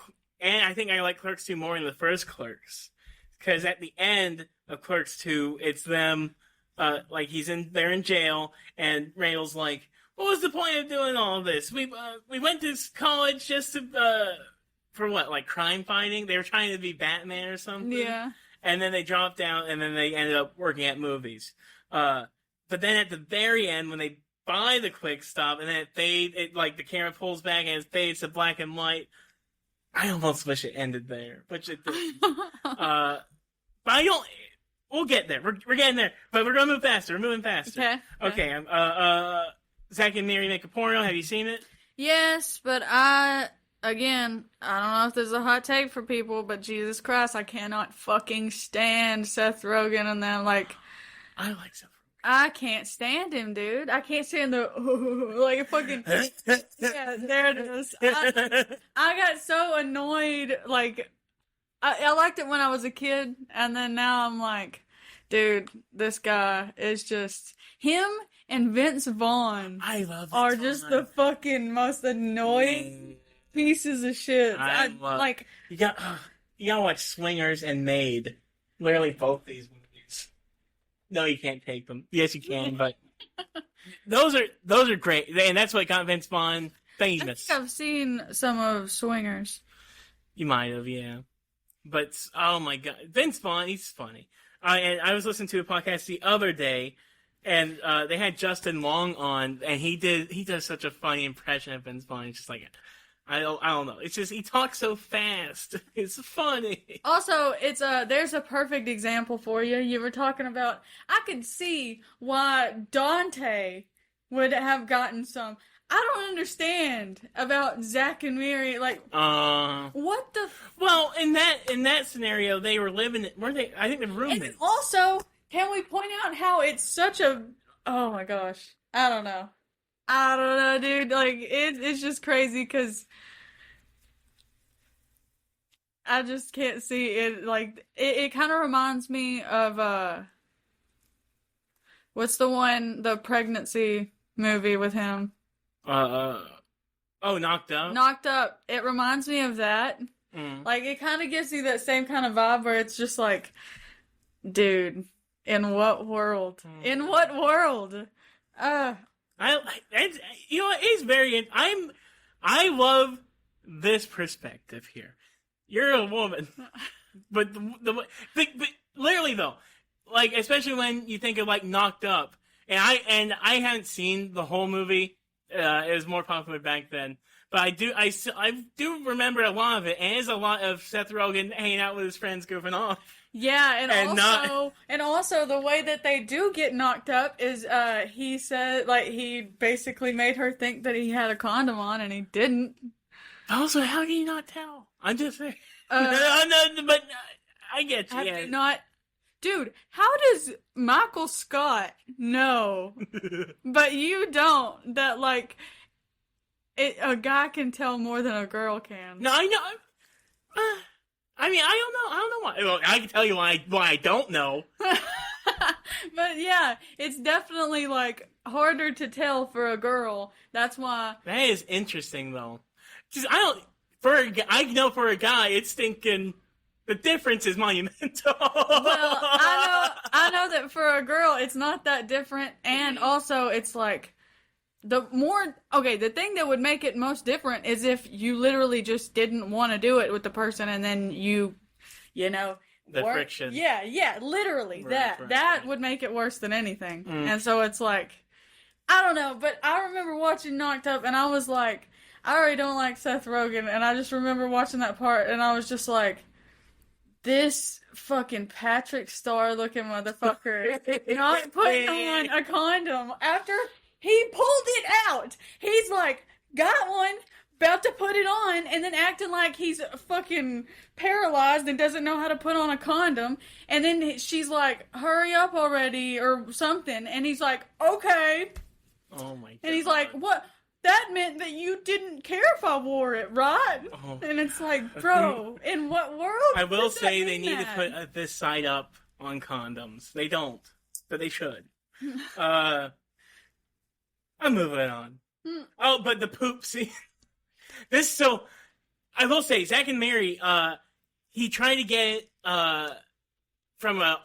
I think I like Clerks 2 more than the first Clerks, because at the end of Clerks 2, it's them. Like they're in jail, and Randall's like, what was the point of doing all this? We went to college just to for what, like crime fighting? They were trying to be Batman or something. Yeah. And then they dropped out, and then they ended up working at movies. But then at the very end, when they buy the Quick Stop, and then like the camera pulls back and it fades to black and white. I almost wish it ended there, but it didn't. But I don't. We'll get there. We're getting there, but we're gonna move faster. We're moving faster. Okay. Zack and Miri Make a Porno. Have you seen it? Yes, but I don't know if there's a hot take for people, but Jesus Christ, I cannot fucking stand Seth Rogen and them. Like, I like Seth Rogen. I can't stand him, dude. I can't stand the like fucking. Yeah, there it is. I got so annoyed. Like, I liked it when I was a kid, and then now I'm like, dude, this guy is just him. And Vince Vaughn are just the fucking most annoying pieces of shit. Like you gotta watch Swingers and Maid. Literally both these movies. No, you can't take them. Yes, you can, but those are great, and that's what got Vince Vaughn famous. I think I've seen some of Swingers. You might have, yeah. But oh my God, Vince Vaughn, he's funny. And I was listening to a podcast the other day. And they had Justin Long on, and he does such a funny impression of Vince Vaughn. He's just like, I don't know. It's just he talks so fast. It's funny. Also, it's there's a perfect example for you. You were talking about I could see why Dante would have gotten some. I don't understand about Zach and Miri. Like, what the? Well, in that scenario, they were living. Weren't they? I think they're roommates. And also, can we point out how it's such a? Oh my gosh, I don't know. I don't know, dude. Like, it's just crazy because I just can't see it. Like, it kind of reminds me of what's the pregnancy movie with him? Knocked Up. Knocked Up. It reminds me of that. Like, it kind of gives you that same kind of vibe where it's just like, dude, in what world? In what world? You know, it's very. I love this perspective here. You're a woman, but but literally though, like especially when you think of like Knocked Up, and I hadn't seen the whole movie. It was more popular back then, but I do remember a lot of it, and it's a lot of Seth Rogen hanging out with his friends, goofing off. Yeah, and also the way that they do get knocked up is he said like he basically made her think that he had a condom on and he didn't. Also, how can you not tell? I'm just saying. No, but I get you. Yeah. Not, dude. How does Michael Scott know, but you don't? That like, a guy can tell more than a girl can. No, I know. I mean, I don't know why. Well, I can tell you why I don't know. But yeah, it's definitely like harder to tell for a girl. That's why. That is interesting though. Because I know for a guy, it's thinking the difference is monumental. Well, I know that for a girl, it's not that different, and also it's like the thing that would make it most different is if you literally just didn't want to do it with the person, and then you know. The friction. Yeah, literally. Right. That would make it worse than anything. And so it's like, I don't know, but I remember watching Knocked Up, and I was like, I already don't like Seth Rogen, and I just remember watching that part, and I was just like, this fucking Patrick Star looking motherfucker not putting on a condom after he pulled it out. He's like, got one, about to put it on, and then acting like he's fucking paralyzed and doesn't know how to put on a condom. And then she's like, hurry up already, or something. And he's like, okay. Oh my god. And he's like, what? That meant that you didn't care if I wore it, right? Oh. And it's like, bro, in what world? I will say they need to put this side up on condoms. They don't, but they should. I'm moving on. Oh, but the poop scene. I will say, Zach and Mary, he tried to get it from a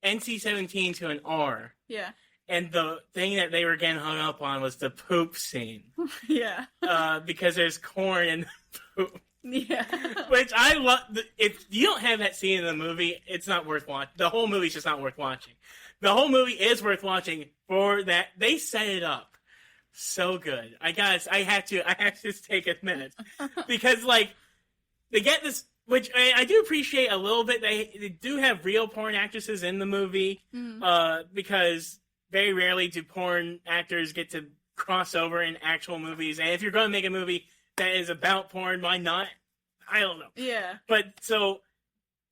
NC-17 to an R. Yeah. And the thing that they were getting hung up on was the poop scene. Yeah. Because there's corn in the poop. Yeah. Which I love. If you don't have that scene in the movie, it's not worth watching. The whole movie's just not worth watching. The whole movie is worth watching for that. They set it up so good. I have to just take a minute. Because, like, they get this, which I do appreciate a little bit. They do have real porn actresses in the movie. Because very rarely do porn actors get to cross over in actual movies. And if you're going to make a movie that is about porn, why not? I don't know. Yeah. But so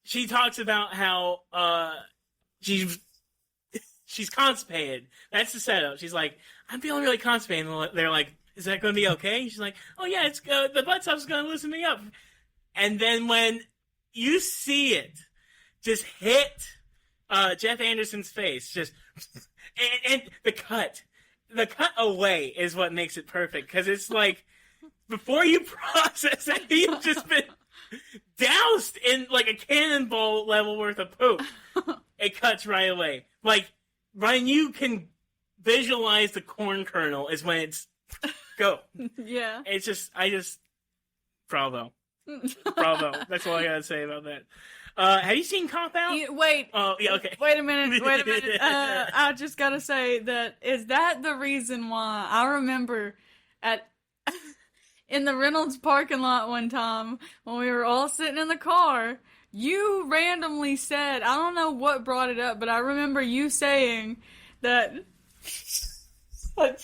she talks about how she's constipated. That's the setup. She's like, I'm feeling really constipated. And they're like, is that going to be okay? She's like, oh yeah, it's the butt stuff's going to loosen me up. And then when you see it just hit Jeff Anderson's face, just and the cut away is what makes it perfect, because it's like before you process it, you've just been doused in like a cannonball level worth of poop. It cuts right away. Like when you can visualize the corn kernel is when it's go. Yeah. It's just bravo. That's all I gotta say about that. Have you seen Cop Out? Wait. Oh, yeah, okay. Wait a minute. I just gotta say is that the reason why I remember in the Reynolds parking lot one time when we were all sitting in the car. You randomly said, I don't know what brought it up, but I remember you saying that. I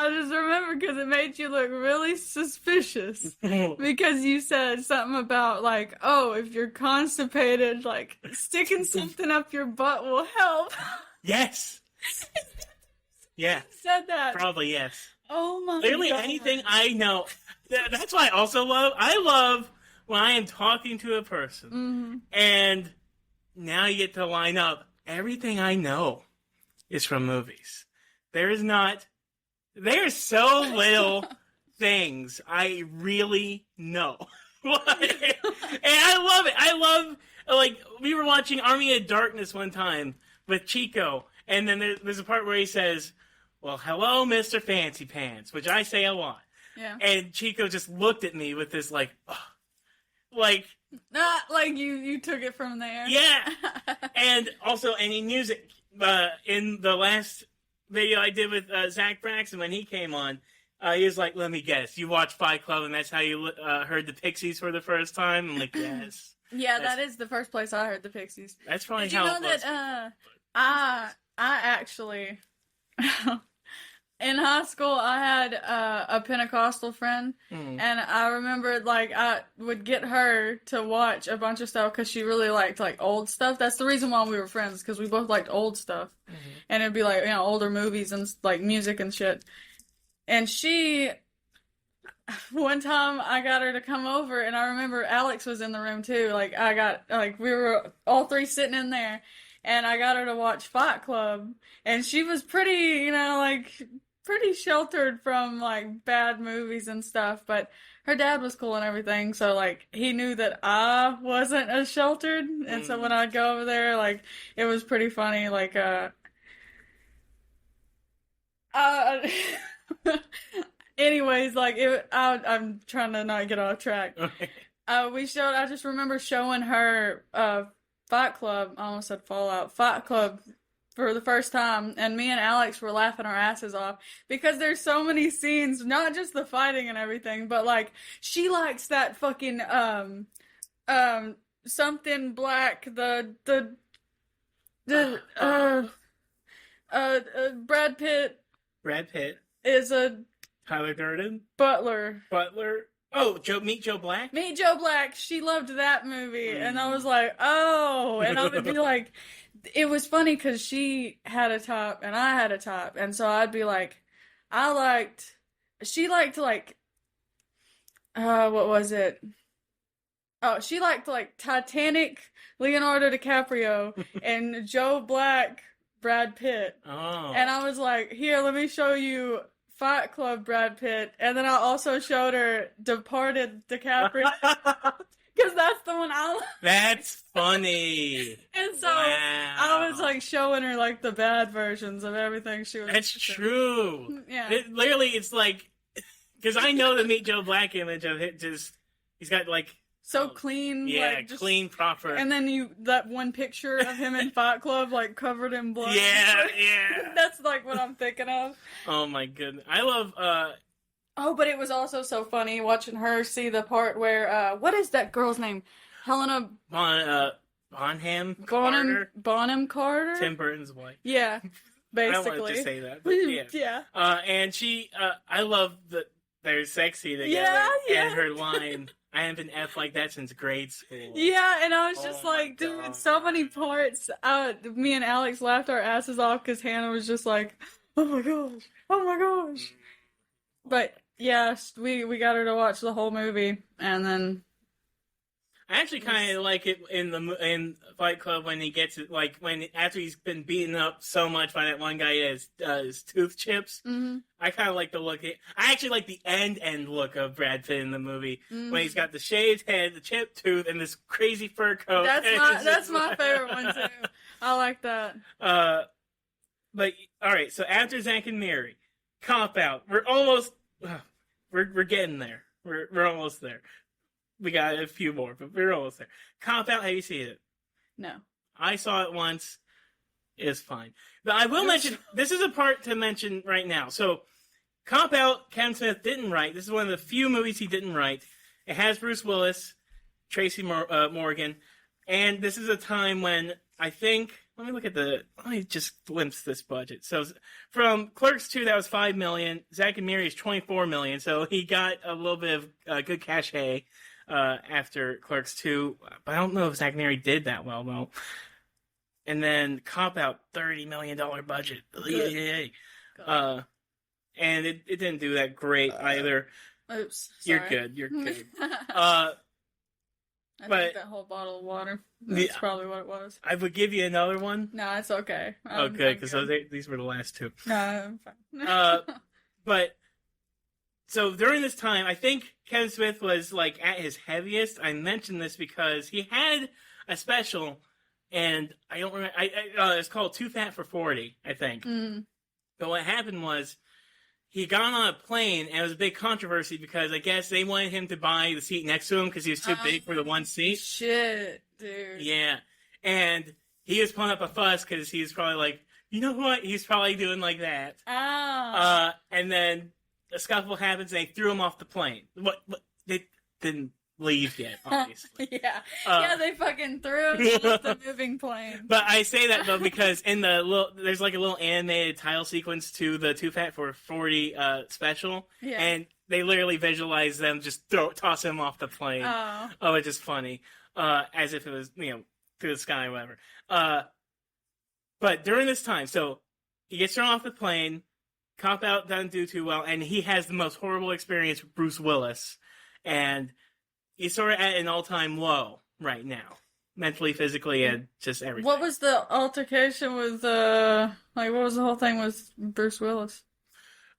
just remember because it made you look really suspicious. Because you said something about, like, oh, if you're constipated, like, sticking something up your butt will help. Yes. Yeah. You said that. Probably yes. Oh my Literally God. anything I know. That's why I love when I am talking to a person and now you get to line up everything I know is from movies. There's so little things I really know. And I love it. I love, like, we were watching Army of Darkness one time with Chico, and then there's a part where he says, well, hello, Mr. Fancy Pants, which I say a lot. Yeah. And Chico just looked at me with this, like, like... Not like you took it from there. Yeah. And also any music. In the last video I did with Zach Braxton when he came on, he was like, let me guess, you watched Fight Club and that's how you heard the Pixies for the first time? I'm like, yes. Yeah, that is the first place I heard the Pixies. That's probably Did you know that I actually in high school I had a Pentecostal friend, and I remembered, like, I would get her to watch a bunch of stuff because she really liked, like, old stuff. That's the reason why we were friends, because we both liked old stuff. And it'd be like, you know, older movies and, like, music and shit. And one time I got her to come over, and I remember Alex was in the room too. Like, we were all three sitting in there, and I got her to watch Fight Club, and she was pretty, you know, like, pretty sheltered from, like, bad movies and stuff, but her dad was cool and everything, so, like, he knew that I wasn't as sheltered, and so when I'd go over there, like, it was pretty funny, like, anyways, like, I'm trying to not get off track. Okay. I just remember showing her Fight Club, I almost said Fallout, Fight Club for the first time, and me and Alex were laughing our asses off because there's so many scenes, not just the fighting and everything, but, like, she likes that fucking something black, Brad Pitt is a Tyler Durden, butler. Oh, Meet Joe Black. Meet Joe Black. She loved that movie, and I was like, oh, and I would be like, it was funny because she had a top and I had a top, and so I'd be like, she liked, like, what was it? Oh, she liked, like, Titanic, Leonardo DiCaprio, and Joe Black, Brad Pitt. Oh. And I was like, here, let me show you Fight Club Brad Pitt. And then I also showed her Departed DiCaprio. Because that's the one I like. That's funny. And so wow. I was, like, showing her, like, the bad versions of everything she was. That's true. Yeah. Literally, it's like, because I know the Meet Joe Black image of it, he's got, like, so clean. Yeah, like, just, clean, proper. And then that one picture of him in Fight Club, like, covered in blood. Yeah. That's, like, what I'm thinking of. Oh, my goodness. I love, Oh, but it was also so funny watching her see the part where, what is that girl's name? Helena... Bonham Carter? Bonham Carter? Tim Burton's wife. Yeah, basically. I don't want to say that, but yeah. Yeah. And she, I love that they're sexy together. Yeah. And her line... I haven't been F like that since grade school. Yeah, and I was just like, dude, so many parts. Me and Alex laughed our asses off because Hannah was just like, oh my gosh. But yeah, we got her to watch the whole movie, and then I actually kind of like it in Fight Club when he gets it, like after he's been beaten up so much by that one guy that has his tooth chips. Mm-hmm. I kind of like the look. I actually like the end look of Brad Pitt in the movie when he's got the shaved head, the chipped tooth, and this crazy fur coat. That's my favorite one too. I like that. But all right, so after Zack and Mary, Cop Out, we're almost, we're getting there. We're almost there. We got a few more, but we're almost there. Cop Out, have you seen it? No. I saw it once. It's fine. But I will mention, this is a part to mention right now. So, Cop Out, Kevin Smith didn't write. This is one of the few movies he didn't write. It has Bruce Willis, Tracy Morgan, and this is a time when I think. Let me just glimpse this budget. So from Clerks 2, that was $5 million. Zack and Miri is $24 million. So he got a little bit of good cachet after Clerks 2. But I don't know if Zack and Miri did that well though. And then Cop Out, $30 million budget. And it didn't do that great either. Oops. Sorry. You're good. I but think that whole bottle of water. That's probably what it was. I would give you another one. No, it's okay. Good, because these were the last two. No, I'm fine. But so during this time, I think Kevin Smith was like at his heaviest. I mentioned this because he had a special, and I don't remember. It's called Too Fat for 40, I think. Mm. But what happened was, he got on a plane, and it was a big controversy because I guess they wanted him to buy the seat next to him because he was too big for the one seat. Shit, dude. Yeah. And he was pulling up a fuss because he was probably like, you know what? He's probably doing like that. Oh. And then a scuffle happens, and they threw him off the plane. What? They didn't leave yet, obviously. Yeah, they fucking threw him off the moving plane. But I say that though because in there's like a little animated title sequence to the Too Fat for 40 special, and they literally visualize them just toss him off the plane. Oh, it's just funny, as if it was through the sky or whatever. But during this time, so he gets thrown off the plane. Cop Out doesn't do too well, and he has the most horrible experience with Bruce Willis, and he's sort of at an all-time low right now, mentally, physically, and just everything. What was the altercation with, what was the whole thing with Bruce Willis?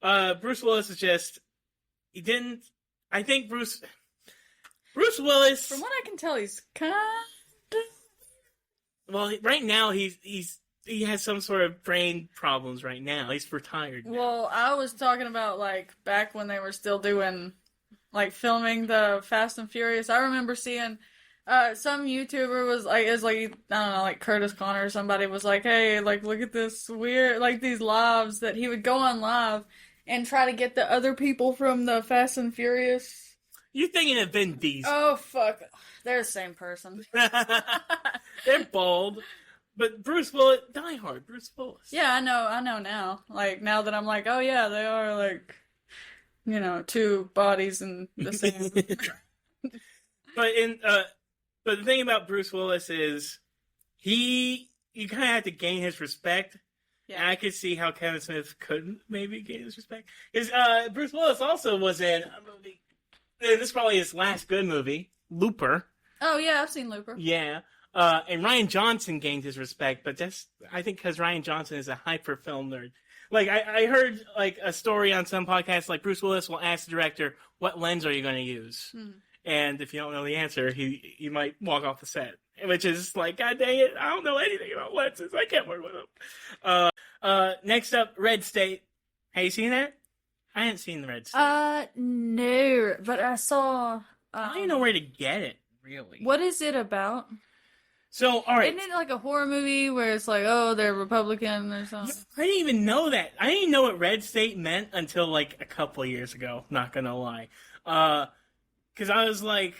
Bruce Willis is just, I think Bruce Willis... From what I can tell, he's kind of... Well, right now, he has some sort of brain problems right now. He's retired now. Well, I was talking about, back when they were still doing... filming the Fast and Furious. I remember seeing some YouTuber was I don't know, Curtis Connor or somebody was like, hey, look at this weird, these lives that he would go on live and try to get the other people from the Fast and Furious. You're thinking of Vin Diesel. Oh, fuck. They're the same person. They're bald. But Bruce Willis, Die Hard, Bruce Willis. Yeah, I know now. Now that I'm oh yeah, they are two bodies in the same. But the thing about Bruce Willis is you kind of have to gain his respect. Yeah. And I could see how Kevin Smith couldn't maybe gain his respect. Because Bruce Willis also was in a movie. This is probably his last good movie, Looper. Oh yeah, I've seen Looper. Yeah. And Ryan Johnson gained his respect, but I think because Ryan Johnson is a hyper film nerd. I heard, a story on some podcast, Bruce Willis will ask the director, what lens are you going to use? Hmm. And if you don't know the answer, he might walk off the set. Which is God dang it, I don't know anything about lenses. I can't work with them. Next up, Red State. Have you seen that? I haven't seen the Red State. No, but I saw... I don't even know where to get it, really. What is it about? So, alright. Isn't it a horror movie where it's they're Republican or something? I didn't even know that. I didn't even know what Red State meant until, a couple of years ago, not gonna lie. Because I was what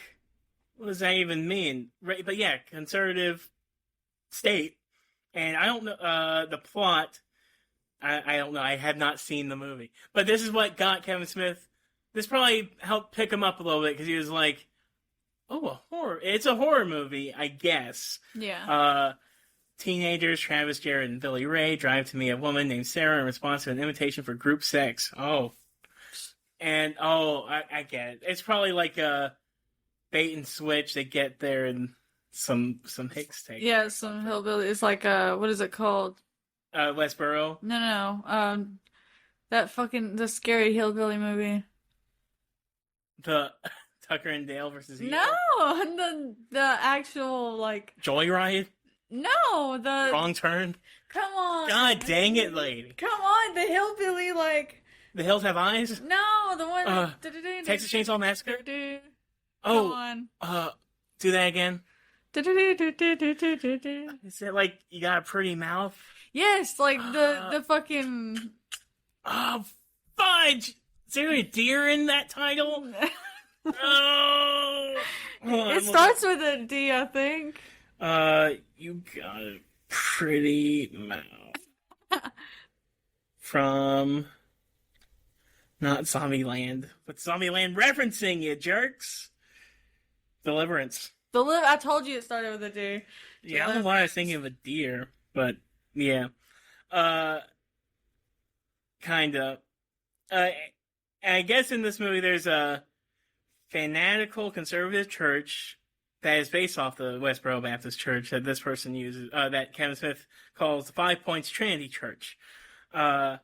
does that even mean? Right, but yeah, conservative state. And I don't know, the plot, I don't know. I have not seen the movie. But this is what got Kevin Smith. This probably helped pick him up a little bit, because he was oh, a horror. It's a horror movie, I guess. Yeah. Teenagers, Travis, Jared, and Billy Ray drive to meet a woman named Sarah in response to an invitation for group sex. Oh. And, I get it. It's probably a bait and switch. They get there and some hicks take. Yeah, some hillbilly. It's what is it called? Westboro? No. The scary hillbilly movie. The... Tucker and Dale versus Evil? No, the actual Joyride? No, the Wrong Turn? Come on. God dang it, lady. Come on, the hillbilly The Hills Have Eyes? No, the one Texas Chainsaw Massacre? Come on. Do that again. Is it you got a pretty mouth? Yes, the fucking Oh, Fudge! Is there a deer in that title? Oh! It starts with a D, I think. You got a pretty mouth. From not Zombieland, but Zombieland referencing, you jerks. Deliverance. I told you it started with a D. Yeah, I don't know why I was thinking of a deer, but yeah. Kinda. I guess in this movie there's a fanatical conservative church that is based off the Westboro Baptist Church that this person uses, that Kevin Smith calls the Five Points Trinity Church. I'm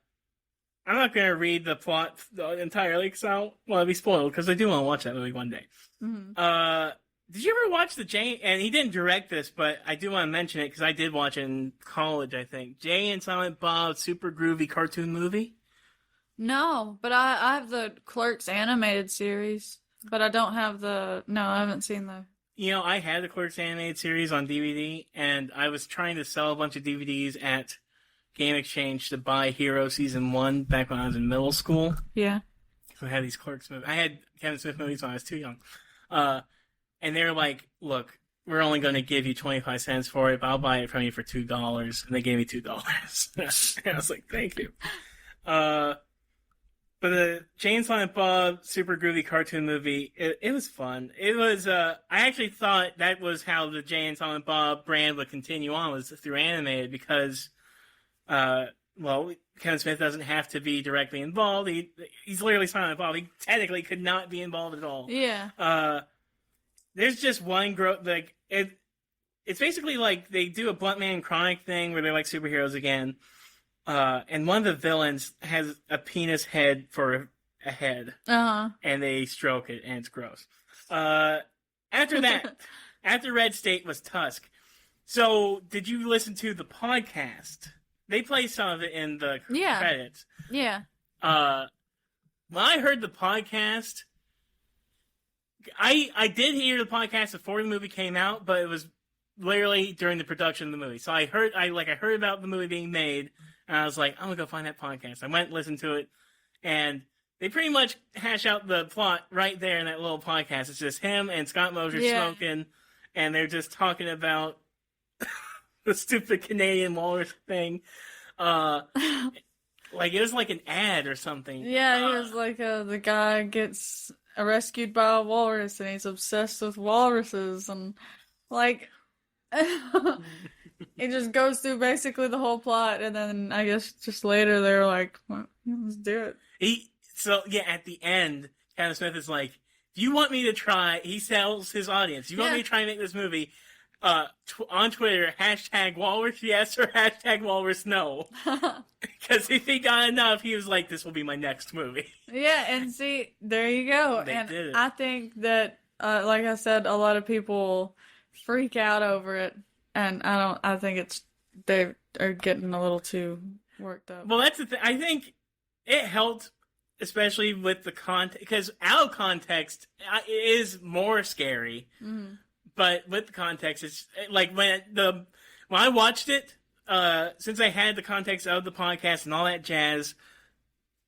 not going to read the plot entirely because I don't want to be spoiled, because I do want to watch that movie one day. Mm-hmm. Did you ever watch the Jay, and he didn't direct this, but I do want to mention it because I did watch it in college, I think. Jay and Silent Bob super groovy cartoon movie? No, but I have the Clerks animated series, but I don't have no, I haven't seen the. You know, I had the Clerks animated series on DVD, and I was trying to sell a bunch of DVDs at Game Exchange to buy Hero Season 1 back when I was in middle school. Yeah. So I had these Clerks movies. I had Kevin Smith movies when I was too young. And they were like, look, we're only going to give you 25 cents for it, but I'll buy it from you for $2. And they gave me $2. And I was like, thank you. But the Jay and Silent Bob super groovy cartoon movie, it was fun. It was, I actually thought that was how the Jay and Silent Bob brand would continue on, was through animated, because, well, Kevin Smith doesn't have to be directly involved. He's literally Silent Bob. He technically could not be involved at all. Yeah. There's just one it's basically like they do a Blunt Man Chronic thing where they're like superheroes again. And one of the villains has a penis head for a head. Uh-huh. And they stroke it, and it's gross. After that, after Red State was Tusk. So, did you listen to the podcast? They play some of it in the credits. Yeah. When I heard the podcast, I did hear the podcast before the movie came out, but it was literally during the production of the movie. So I heard about the movie being made, and I was like, I'm gonna go find that podcast. I went and listened to it, and they pretty much hash out the plot right there in that little podcast. It's just him and Scott Mosier smoking, and they're just talking about the stupid Canadian walrus thing. Like it was like an ad or something. Yeah, he was like, the guy gets rescued by a walrus, and he's obsessed with walruses, and like, it just goes through basically the whole plot, and then I guess just later they're like, well, let's do it. At the end, Kevin Smith is like, if you want me to try, he tells his audience, if you want me to try and make this movie, on Twitter, #walrus yes or #walrus no. Because if he got enough, he was like, this will be my next movie. Yeah, and see, there you go. They and did it. I think that, like I said, a lot of people freak out over it, and I think they are getting a little too worked up. Well, that's the thing. I think it helped, especially with the context, because out of context, it is more scary. Mm-hmm. But with the context, it's like when I watched it, since I had the context of the podcast and all that jazz,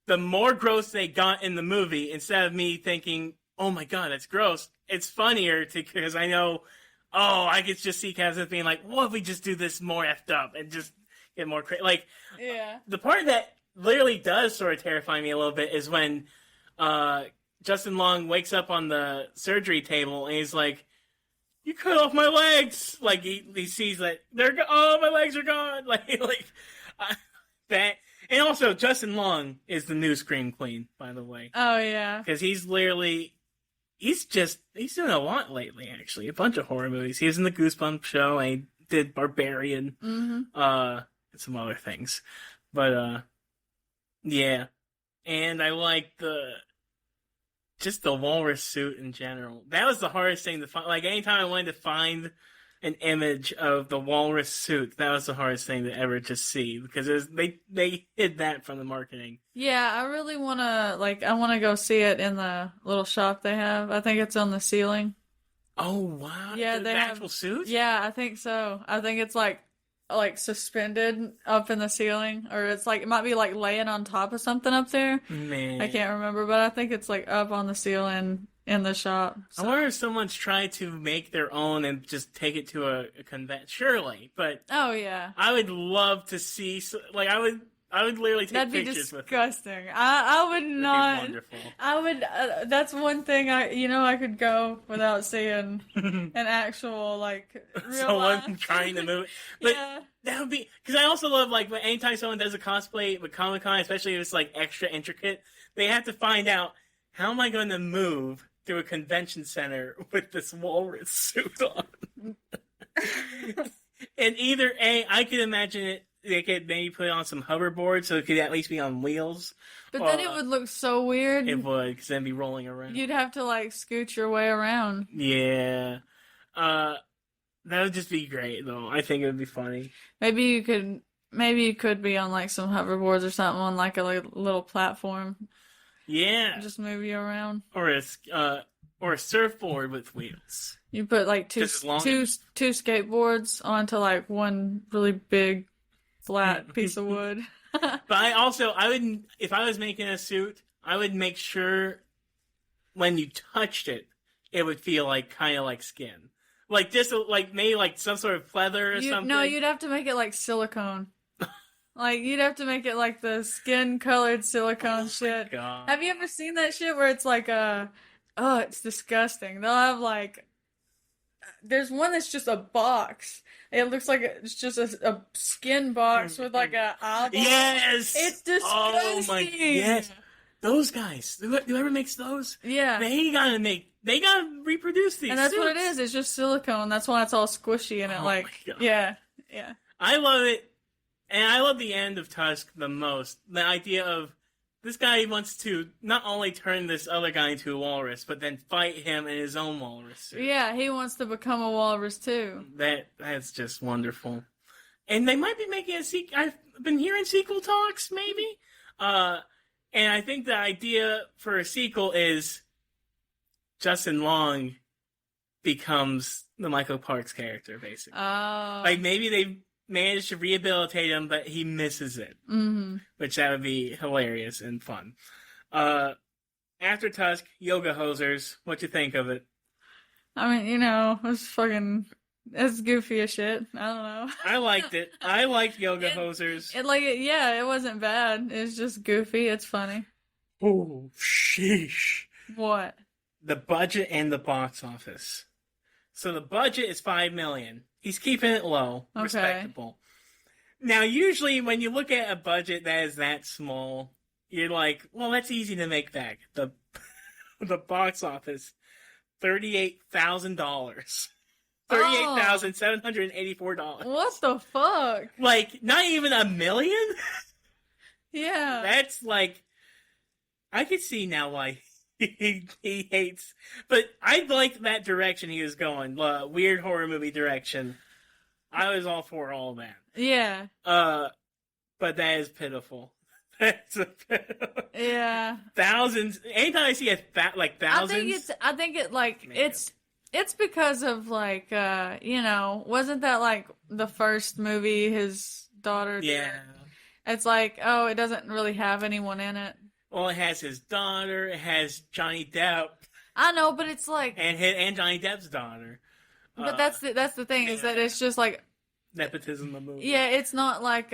the more gross they got in the movie, instead of me thinking, oh my god, that's gross, it's funnier because I know, I could just see Kevin being like, what if we just do this more effed up and just get more crazy? Like, the part that literally does sort of terrify me a little bit is when Justin Long wakes up on the surgery table and he's like, you cut off my legs. Like he sees that my legs are gone. That. And also, Justin Long is the new Scream Queen, by the way. Oh yeah, because he's doing a lot lately. Actually, a bunch of horror movies. He was in the Goosebumps show. And he did Barbarian. Mm-hmm. And some other things, but yeah. And I like just the walrus suit in general. That was the hardest thing to find. Like, anytime I wanted to find an image of the walrus suit, that was the hardest thing to ever just see, because they hid that from the marketing. Yeah, I really want to go see it in the little shop they have. I think it's on the ceiling. Oh, wow. Yeah, the actual suit? Yeah, I think so. I think it's like like suspended up in the ceiling, or it's like it might be like laying on top of something up there. I Man. can't remember, but I think it's like up on the ceiling in the shop. I So, wonder if someone's tried to make their own and just take it to a convention. Surely, but oh yeah. I would love to see. Like I would literally take That'd be pictures with it. disgusting. I would It'd be not. wonderful. I would. That's one thing I could go without seeing an actual like real Someone life. trying to move it. But Yeah. that would be because I also love like when anytime someone does a cosplay with Comic Con, especially if it's like extra intricate, they have to find out how am I going to move through a convention center with this walrus suit on. And either I could imagine it. They could maybe put it on some hoverboards so it could at least be on wheels. But then it would look so weird. It would, because then it'd be rolling around. You'd have to like scoot your way around. Yeah. That would just be great, though. I think it would be funny. Maybe you could be on like some hoverboards or something on like a little platform. Yeah. Just move you around. Or a surfboard with wheels. You put like two Just as long two as- two skateboards onto like one really big flat piece of wood. But I would, if I was making a suit, I would make sure when you touched it, it would feel like kind of like skin. Like just like maybe like some sort of leather or something. No, you'd have to make it like silicone. Like you'd have to make it like the skin colored silicone shit. God. Have you ever seen that shit where it's like oh, it's disgusting. They'll have like there's one that's just a box. It looks like it's just a skin box with like a eyeball. Yes. It's disgusting. Oh my yes. Those guys, whoever makes those, Yeah. they gotta reproduce these. And that's what it suits. is. It's just silicone. That's why it's all squishy and it Oh like my God. yeah. I love it, and I love the end of Tusk the most. The idea of this guy wants to not only turn this other guy into a walrus, but then fight him in his own walrus suit. Yeah, he wants to become a walrus too. That's just wonderful. And they might be making a sequel. I've been hearing sequel talks, maybe. And I think the idea for a sequel is Justin Long becomes the Michael Parks character, basically. Oh. Like maybe they managed to rehabilitate him, but he misses it, which that would be hilarious and fun. After Tusk, Yoga Hosers. What you think of it? I mean, it's goofy as shit. I don't know. I liked it. I liked Yoga Hosers. It wasn't bad. It's just goofy. It's funny. Oh, sheesh. What? The budget and the box office. So the budget is $5 million. He's keeping it low, Okay. respectable. Now, usually when you look at a budget that is that small, you're like, well, that's easy to make back. The box office, $38,000. $38,784. What the fuck? Like, not even $1 million? Yeah. That's like, I could see now why he hates, but I liked that direction he was going, weird horror movie direction. I was all for all that. Yeah. But that is pitiful. That's a pitiful. Yeah. Thousands. Anytime I see thousands. I think it like Man. it's because of like wasn't that like the first movie his daughter did? Yeah. It's like, oh, it doesn't really have anyone in it. Well, it has his daughter. It has Johnny Depp I know, but it's like and Johnny Depp's daughter. but that's the thing is that it's just like Nepotism of movie. yeah, it's not like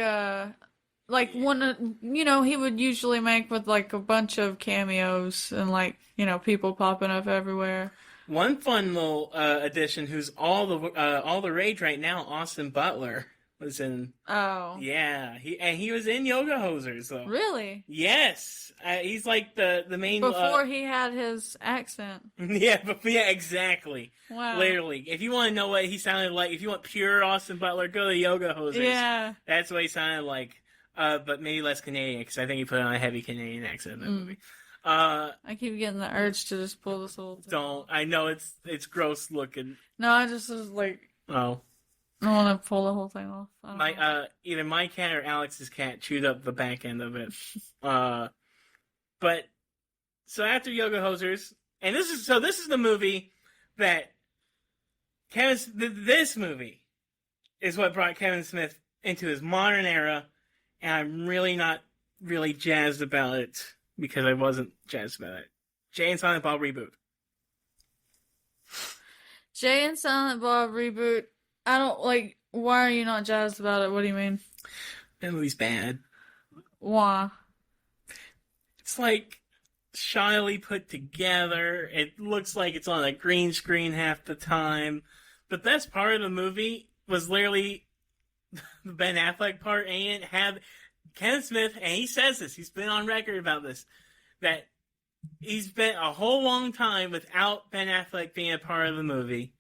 one he would usually make with like a bunch of cameos and like people popping up everywhere. One fun little addition, who's all the rage right now, Austin Butler was in. Oh. Yeah, he was in Yoga Hosers though. Really? Yes, he's like the main. Before he had his accent. Yeah, exactly. Wow. Literally, if you want to know what he sounded like, if you want pure Austin Butler, go to Yoga Hosers. Yeah. That's what he sounded like. But maybe less Canadian, because I think he put on a heavy Canadian accent in that movie. I keep getting the urge to just pull this whole thing. Don't. I know it's gross looking. No, I just was like, Oh. I want to pull the whole thing off. I don't know. Either my cat or Alex's cat chewed up the back end of it. But so after Yoga Hosers, and this is the movie that this movie is what brought Kevin Smith into his modern era, and I'm really not really jazzed about it because I wasn't jazzed about it. Jay and Silent Bob reboot. Jay and Silent Bob reboot. I don't like. Why are you not jazzed about it? What do you mean? That movie's bad. Why? It's like shyly put together. It looks like it's on a green screen half the time. The best part of the movie was literally the Ben Affleck part, and it had Kenneth Smith, and he says this, he's been on record about this, that he's been a whole long time without Ben Affleck being a part of the movie.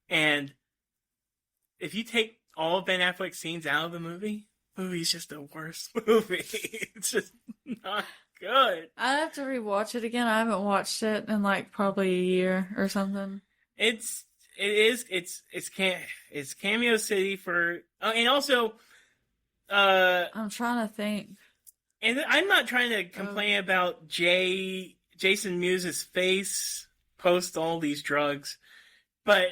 And if you take all of Ben Affleck's scenes out of the movie's just the worst movie. It's just not good. I'd have to rewatch it again. I haven't watched it in like probably a year or something. It's Cameo City for, and also, I'm trying to think. and I'm not trying to complain about Jason Mewes' face post all these drugs, but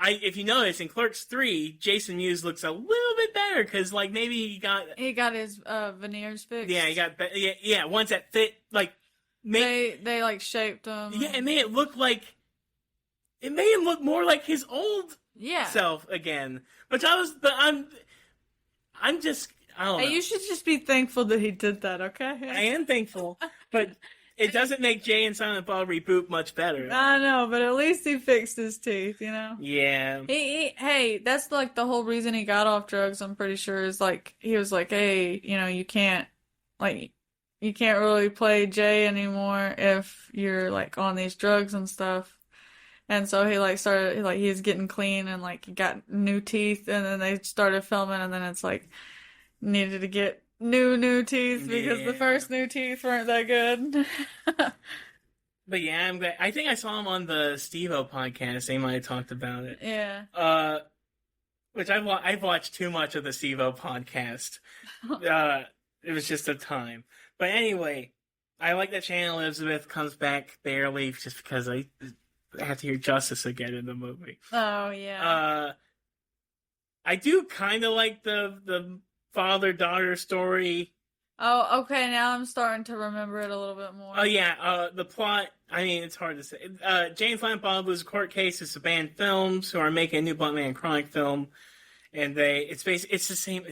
if you notice in Clerks 3, Jason Mewes looks a little bit better because like maybe he got his veneers fixed. Yeah, he got ones that fit like they like shaped them. Yeah, it made it look like it made him look more like his old self again. I'm just, I don't know. Hey, you should just be thankful that he did that, okay? I am thankful, but it doesn't make Jay and Silent Bob reboot much better. I know, but at least he fixed his teeth, you know? Yeah. Hey, that's like the whole reason he got off drugs, I'm pretty sure, is like, he was like, hey, you know, you can't really play Jay anymore if you're like on these drugs and stuff. And so he like started, like, he was getting clean and like he got new teeth, and then they started filming, and then it's like needed to get new teeth because the first new teeth weren't that good. But yeah, I'm glad. I think I saw him on the Steve-O podcast. They might have talked about it. Yeah. Which I've watched too much of the Steve-O podcast. It was just a time. But anyway, I like that Shannon Elizabeth comes back barely just because I have to hear Justice again in the movie. Oh, yeah. I do kind of like the father-daughter story. Oh, okay, now I'm starting to remember it a little bit more. Oh, yeah, the plot, I mean, it's hard to say. Jay and Silent Bob lose a court case. It's Saban Films, who are making a new Blunt Man Chronic film, and it's the same,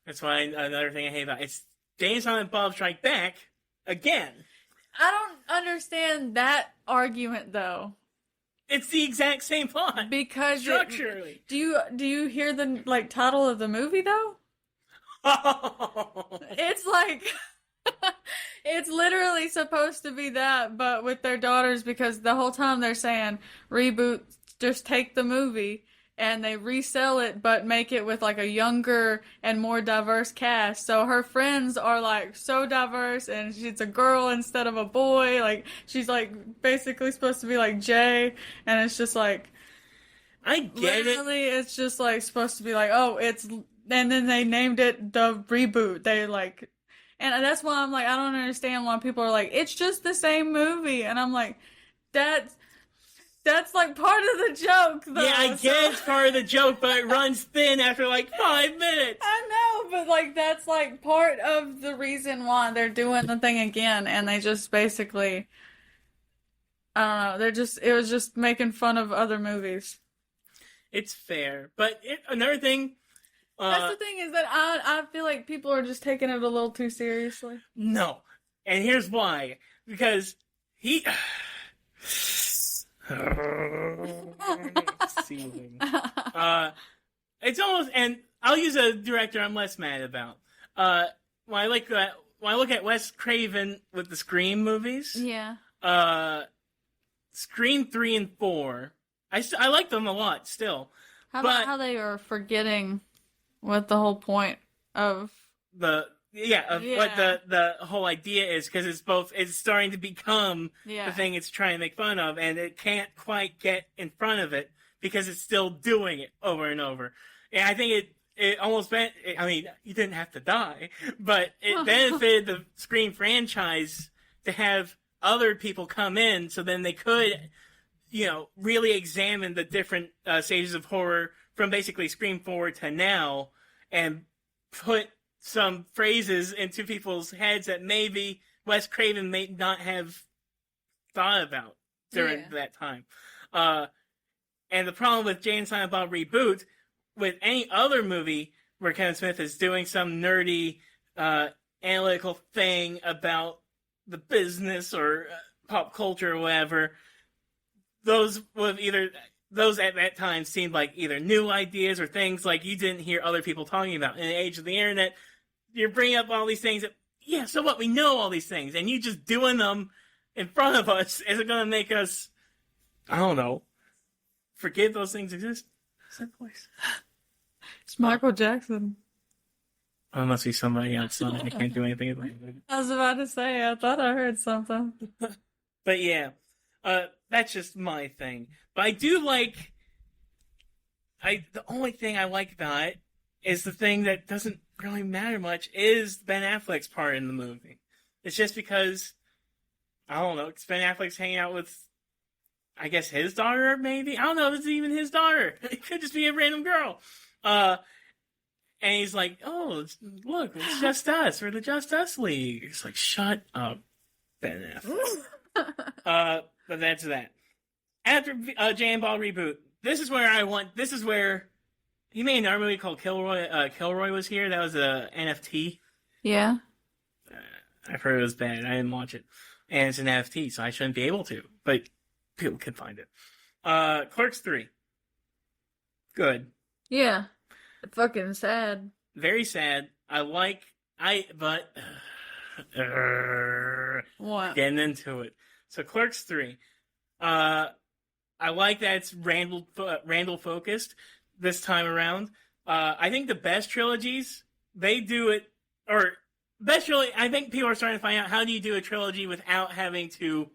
that's why another thing I hate about it. It's Jay and Silent Bob Strike Back again. I don't understand that argument, though. It's the exact same plot. Because structurally. Do you hear the like title of the movie though? It's like it's literally supposed to be that, but with their daughters, because the whole time they're saying reboot, just take the movie, and they resell it but make it with like a younger and more diverse cast. So her friends are like so diverse, and she's a girl instead of a boy. Like she's like basically supposed to be like Jay, and it's just like I get literally it's just like supposed to be like, oh, it's, and then they named it the reboot. They like, and that's why I'm like, I don't understand why people are like, it's just the same movie, and I'm like, that's like part of the joke, though. Yeah, I get it's part of the joke, but it runs thin after like 5 minutes. I know, but like that's like part of the reason why they're doing the thing again, and they just basically, I don't know, it was just making fun of other movies. It's fair, but another thing. That's the thing is that I feel like people are just taking it a little too seriously. No, and here's why: because he. It's almost, and I'll use a director I'm less mad about. When I look at Wes Craven with the Scream movies, yeah, Scream 3 and 4, I like them a lot still. How about how they are forgetting what the whole point of what the whole idea is, because it's starting to become the thing it's trying to make fun of, and it can't quite get in front of it because it's still doing it over and over. And I think it almost I mean, you didn't have to die, but it benefited the Scream franchise to have other people come in, so then they could, really examine the different stages of horror from basically Scream 4 to now, and put some phrases into people's heads that maybe Wes Craven may not have thought about during that time. And the problem with Jay and Silent Bob Reboot, with any other movie where Kevin Smith is doing some nerdy analytical thing about the business or pop culture or whatever, those at that time seemed like either new ideas or things like you didn't hear other people talking about. In the age of the internet, you're bringing up all these things that, yeah, so what? We know all these things, and you just doing them in front of us isn't going to make us, I don't know, forget those things exist. What's that voice? It's Michael Jackson. Oh, it must be somebody outside. I can't do anything about it. I was about to say, I thought I heard something. But yeah, that's just my thing. But I do like, the only thing I like about it is the thing that doesn't really matter much is Ben Affleck's part in the movie. It's just because, I don't know, it's Ben Affleck's hanging out with, I guess, his daughter, maybe? I don't know if it's even his daughter. It could just be a random girl. And he's like, oh, look, it's just us. We're the Just Us League. It's like, shut up, Ben Affleck. But that's that. After Jay and Bob Reboot, this is where he made another movie called Kilroy. Kilroy Was Here. That was a NFT. Yeah. I've heard it was bad. I didn't watch it. And it's an NFT, so I shouldn't be able to. But people can find it. Clerks 3. Good. Yeah. Fucking sad. Very sad. What? Getting into it. So Clerks 3. I like that it's Randall focused this time around. I think the best trilogies, they do it, or best trilogy, I think people are starting to find out how do you do a trilogy without having to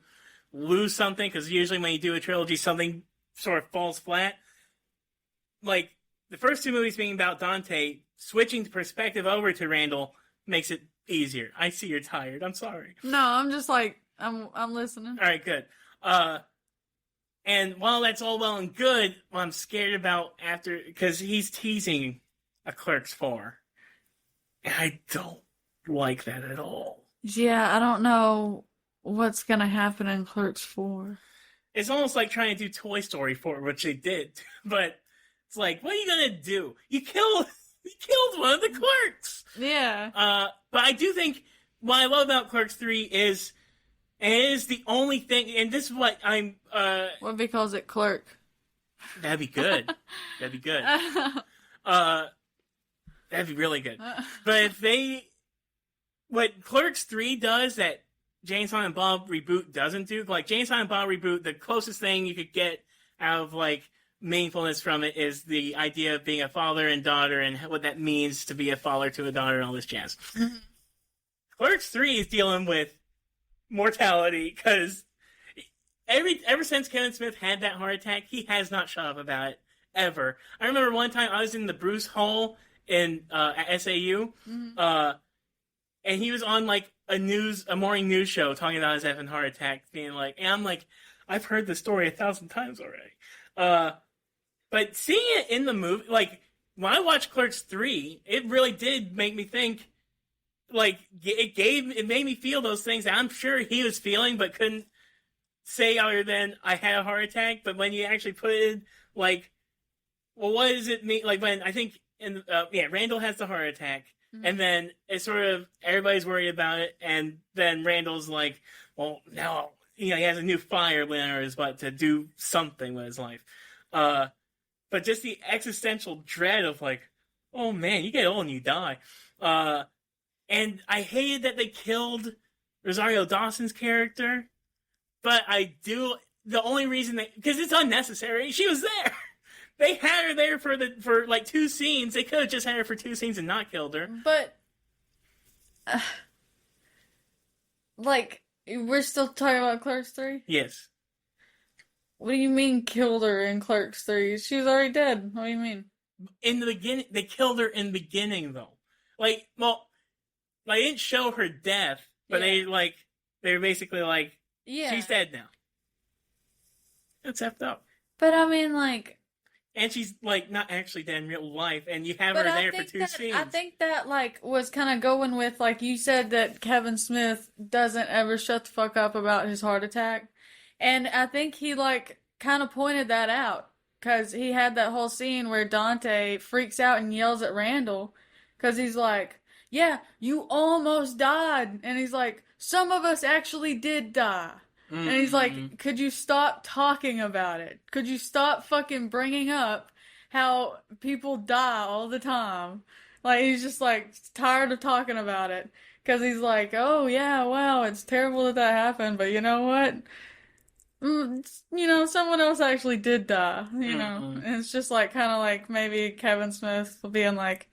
lose something, because usually when you do a trilogy, something sort of falls flat. Like, the first two movies being about Dante, switching the perspective over to Randall makes it easier. I see you're tired. I'm sorry. No, I'm just like, I'm listening. All right, good. And while that's all well and good, what I'm scared about after, because he's teasing a Clerks 4. And I don't like that at all. Yeah, I don't know what's gonna happen in Clerks 4. It's almost like trying to do Toy Story 4, which they did. But it's like, what are you gonna do? You killed one of the clerks. Yeah. But I do think what I love about Clerks 3 is, and it is the only thing, and this is what I'm, What if he calls it Clerk? That'd be good. That'd be good. That'd be really good. But what Clerks 3 does that Jay and Silent Bob Reboot doesn't do, like Jay and Silent Bob Reboot, the closest thing you could get out of like meaningfulness from it is the idea of being a father and daughter and what that means to be a father to a daughter and all this jazz. Mm-hmm. Clerks 3 is dealing with mortality, because ever since Kevin Smith had that heart attack, he has not shut up about it, ever. I remember one time I was in the Bruce Hall at SAU, and he was on like a morning news show talking about his effing heart attack, being like, and I'm like, I've heard the story 1,000 times already. But seeing it in the movie, like when I watched Clerks 3, it really did make me think. Like it made me feel those things that I'm sure he was feeling, but couldn't say other than I had a heart attack. But when you actually put it in, like, well, what does it mean? Like when I think Randall has the heart attack, and then it's sort of everybody's worried about it, and then Randall's like, well, now he has a new fire lit under his butt to do something with his life. But just the existential dread of like, oh man, you get old and you die. And I hated that they killed Rosario Dawson's character, but the only reason because it's unnecessary. She was there. They had her there for like 2 scenes. They could have just had her for 2 scenes and not killed her. But, like, we're still talking about Clerks 3? Yes. What do you mean killed her in Clerks 3? She was already dead. What do you mean? In the beginning, they killed her in the beginning, though. Like, well, they didn't show her death, but they were basically like, she's dead now. It's effed up. But I mean, like, and she's like not actually dead in real life, and you have But her there for two I scenes. think that like was kind of going with like you said that Kevin Smith doesn't ever shut the fuck up about his heart attack, and I think he like kind of pointed that out because he had that whole scene where Dante freaks out and yells at Randall because he's like, "Yeah, you almost died," and he's like, "Some of us actually did die." And he's Mm-mm. like, "Could you stop talking about it? Could you stop fucking bringing up how people die all the time?" Like he's just like tired of talking about it because he's like, "Oh yeah, wow, it's terrible that that happened, but you know what? Someone else actually did die. Mm-mm. And it's just like kind of like maybe Kevin Smith being like,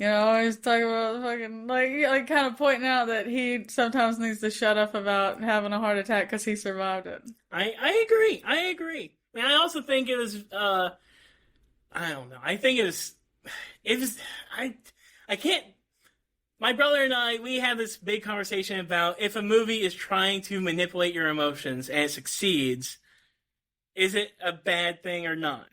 always talking about fucking like kind of pointing out that he sometimes needs to shut up about having a heart attack because he survived it. I agree. I agree. I mean, I also think it was. I don't know. I think it was. It was. I. I can't. My brother and I, we have this big conversation about if a movie is trying to manipulate your emotions and it succeeds, is it a bad thing or not?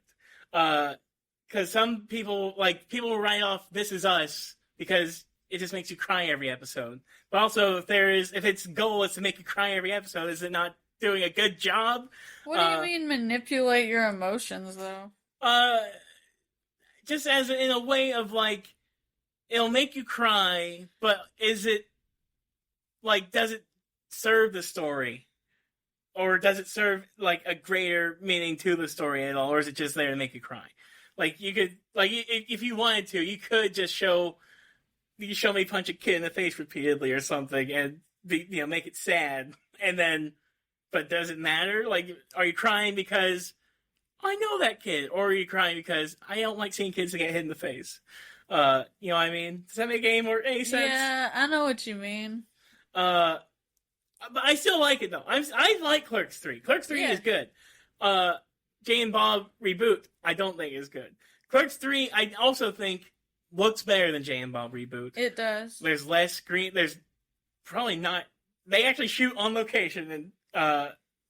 Because some people people write off "This Is Us" because it just makes you cry every episode. But also, if its goal is to make you cry every episode, is it not doing a good job? What do you mean manipulate your emotions though? Uh, just as in a way of like it'll make you cry, but is it does it serve the story? Or does it serve like a greater meaning to the story at all, or is it just there to make you cry? Like you could, like if you wanted to, you could show me punch a kid in the face repeatedly or something, and make it sad, and then, but does it matter? Like, are you crying because I know that kid, or are you crying because I don't like seeing kids get hit in the face? You know what I mean? Does that make any sense? Yeah, I know what you mean. Uh, but I still like it though. I like Clerks 3. Clerks 3 Yeah. is good. Jay and Bob reboot I don't think is good. Clerks 3 I also think looks better than Jay and Bob reboot. It does. There's less screen. There's probably not. They actually shoot on location in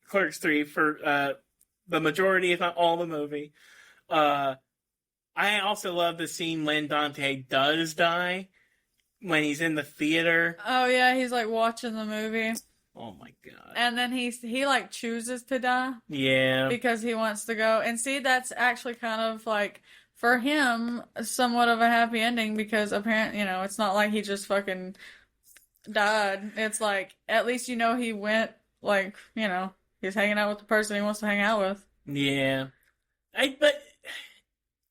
Clerks 3 for the majority, if not all, the movie. I also love the scene when Dante does die, when he's in the theater. Oh yeah, he's like watching the movie. Oh my god. And then he like chooses to die Yeah. because he wants to go. And see, that's actually kind of like for him somewhat of a happy ending because apparently, it's not like he just fucking died. It's like at least he went like, he's hanging out with the person he wants to hang out with. Yeah. But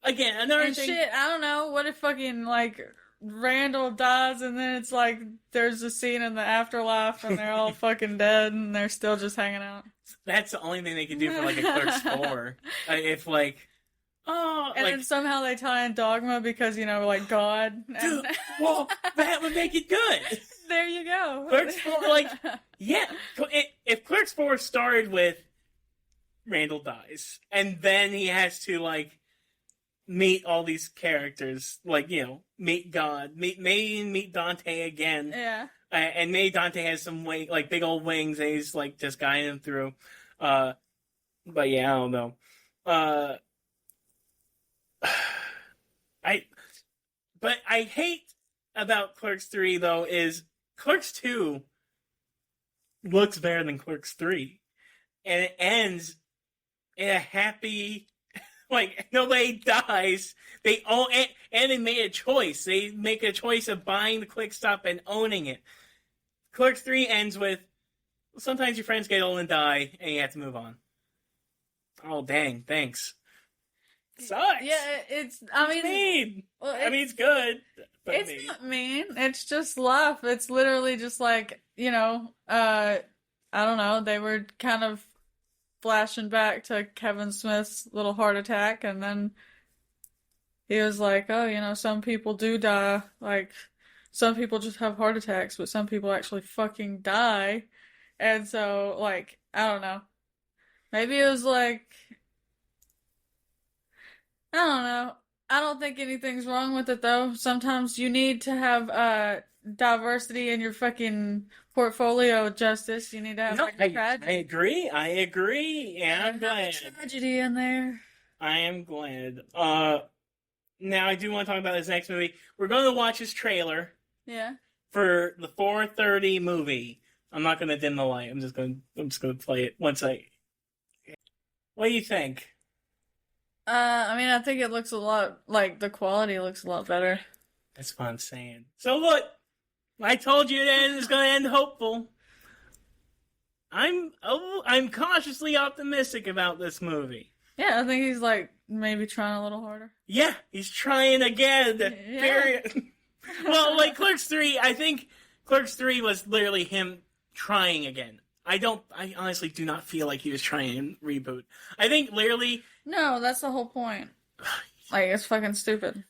again, another And thing. shit, I don't know. What if fucking like Randall dies and then it's like there's a scene in the afterlife and they're all fucking dead and they're still just hanging out. That's the only thing they could do for like a Clerks 4. If And then somehow they tie in Dogma because, like God. Dude, well, that would make it good. There you go. Clerks 4, yeah. If Clerks 4 started with Randall dies, and then he has to, meet all these characters, meet God, meet Dante again. Yeah. And maybe Dante has some big old wings, and he's, just guiding him through. But yeah, I don't know. But I hate about Clerks 3 though is Clerks 2 looks better than Clerks 3, and it ends in a happy, nobody dies. They all and they made a choice. They make a choice of buying the quick stop and owning it. Clerks 3 ends with sometimes your friends get old and die, and you have to move on. Oh dang! Thanks. Sucks. Yeah, it's. I mean, mean. well, It's good. But it's mean. not mean. It's just life. It's literally just like I don't know. They were kind of flashing back to Kevin Smith's little heart attack, and then he was like, "Oh, some people do die. Like, some people just have heart attacks, but some people actually fucking die." And so, I don't know. Maybe it was like. I don't know. I don't think anything's wrong with it though. Sometimes you need to have diversity in your fucking portfolio, Justice. You need to have No, like a tragedy. I agree. I agree. Yeah, I'm glad. Tragedy in there. I am glad. Now I do want to talk about this next movie. We're going to watch his trailer Yeah. for the 4:30 movie. I'm not going to dim the light. I'm just going to play it once I. What do you think? I mean, I think it looks a lot like the quality looks a lot better. That's what I'm saying. So look, I told you that it's going to end hopeful. I'm cautiously optimistic about this movie. Yeah, I think he's like maybe trying a little harder. Yeah, he's trying again. Yeah. Period. Well, like Clerks 3, I think Clerks 3 was literally him trying again. I honestly do not feel like he was trying to reboot. I think literally. No, that's the whole point. Like, it's fucking stupid.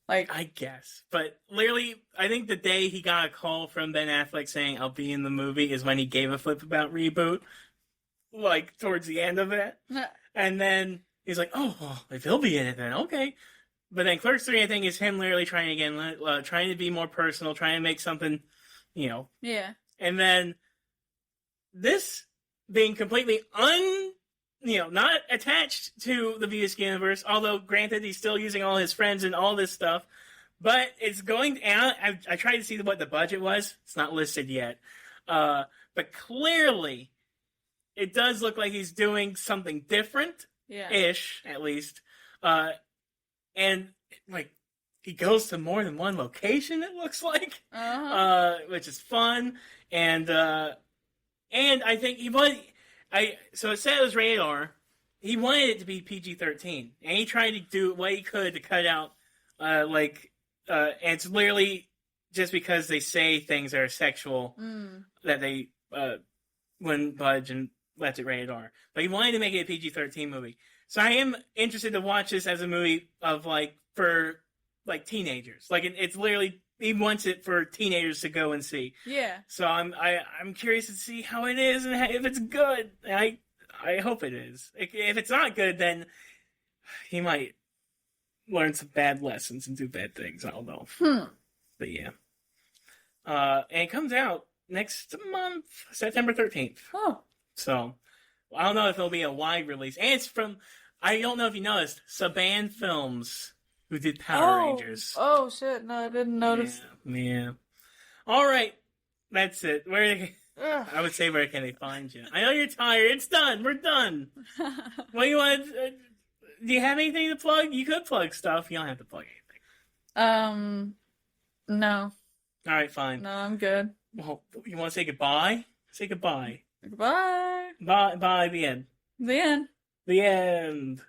Like, I guess. But literally, I think the day he got a call from Ben Affleck saying, I'll be in the movie, is when he gave a flip about reboot. Like, towards the end of it. And then he's like, oh, well, if he'll be in it then, okay. But then Clerks 3, I think, is him literally trying again, trying to be more personal, trying to make something, yeah. And then this being completely not attached to the VSK universe, although granted he's still using all his friends and all this stuff, but it's going, and I tried to see what the budget was. It's not listed yet. But clearly it does look like he's doing something different. Yeah. Ish, at least. And like he goes to more than one location, it looks like. Which is fun. And I think so it said it was rated R. He wanted it to be PG-13, and he tried to do what he could to cut out, and it's literally just because they say things that are sexual that they wouldn't budge and left it rated R. But he wanted to make it a PG-13 movie. So I am interested to watch this as a movie of for teenagers. It's literally. He wants it for teenagers to go and see. Yeah. So I'm curious to see how it is and if it's good. I hope it is. If it's not good, then he might learn some bad lessons and do bad things. I don't know. But yeah. And it comes out next month, September 13th. Oh. So I don't know if it'll be a wide release. And it's from, I don't know if you noticed, Saban Films. Who did Power Rangers. Oh, shit. No, I didn't notice. Yeah. All right. That's it. I would say, where can they find you? I know you're tired. It's done. We're done. What do you want? Do you have anything to plug? You could plug stuff. You don't have to plug anything. No. All right, fine. No, I'm good. Well, you want to say goodbye? Say goodbye. Goodbye. Bye. The end. The end. The end.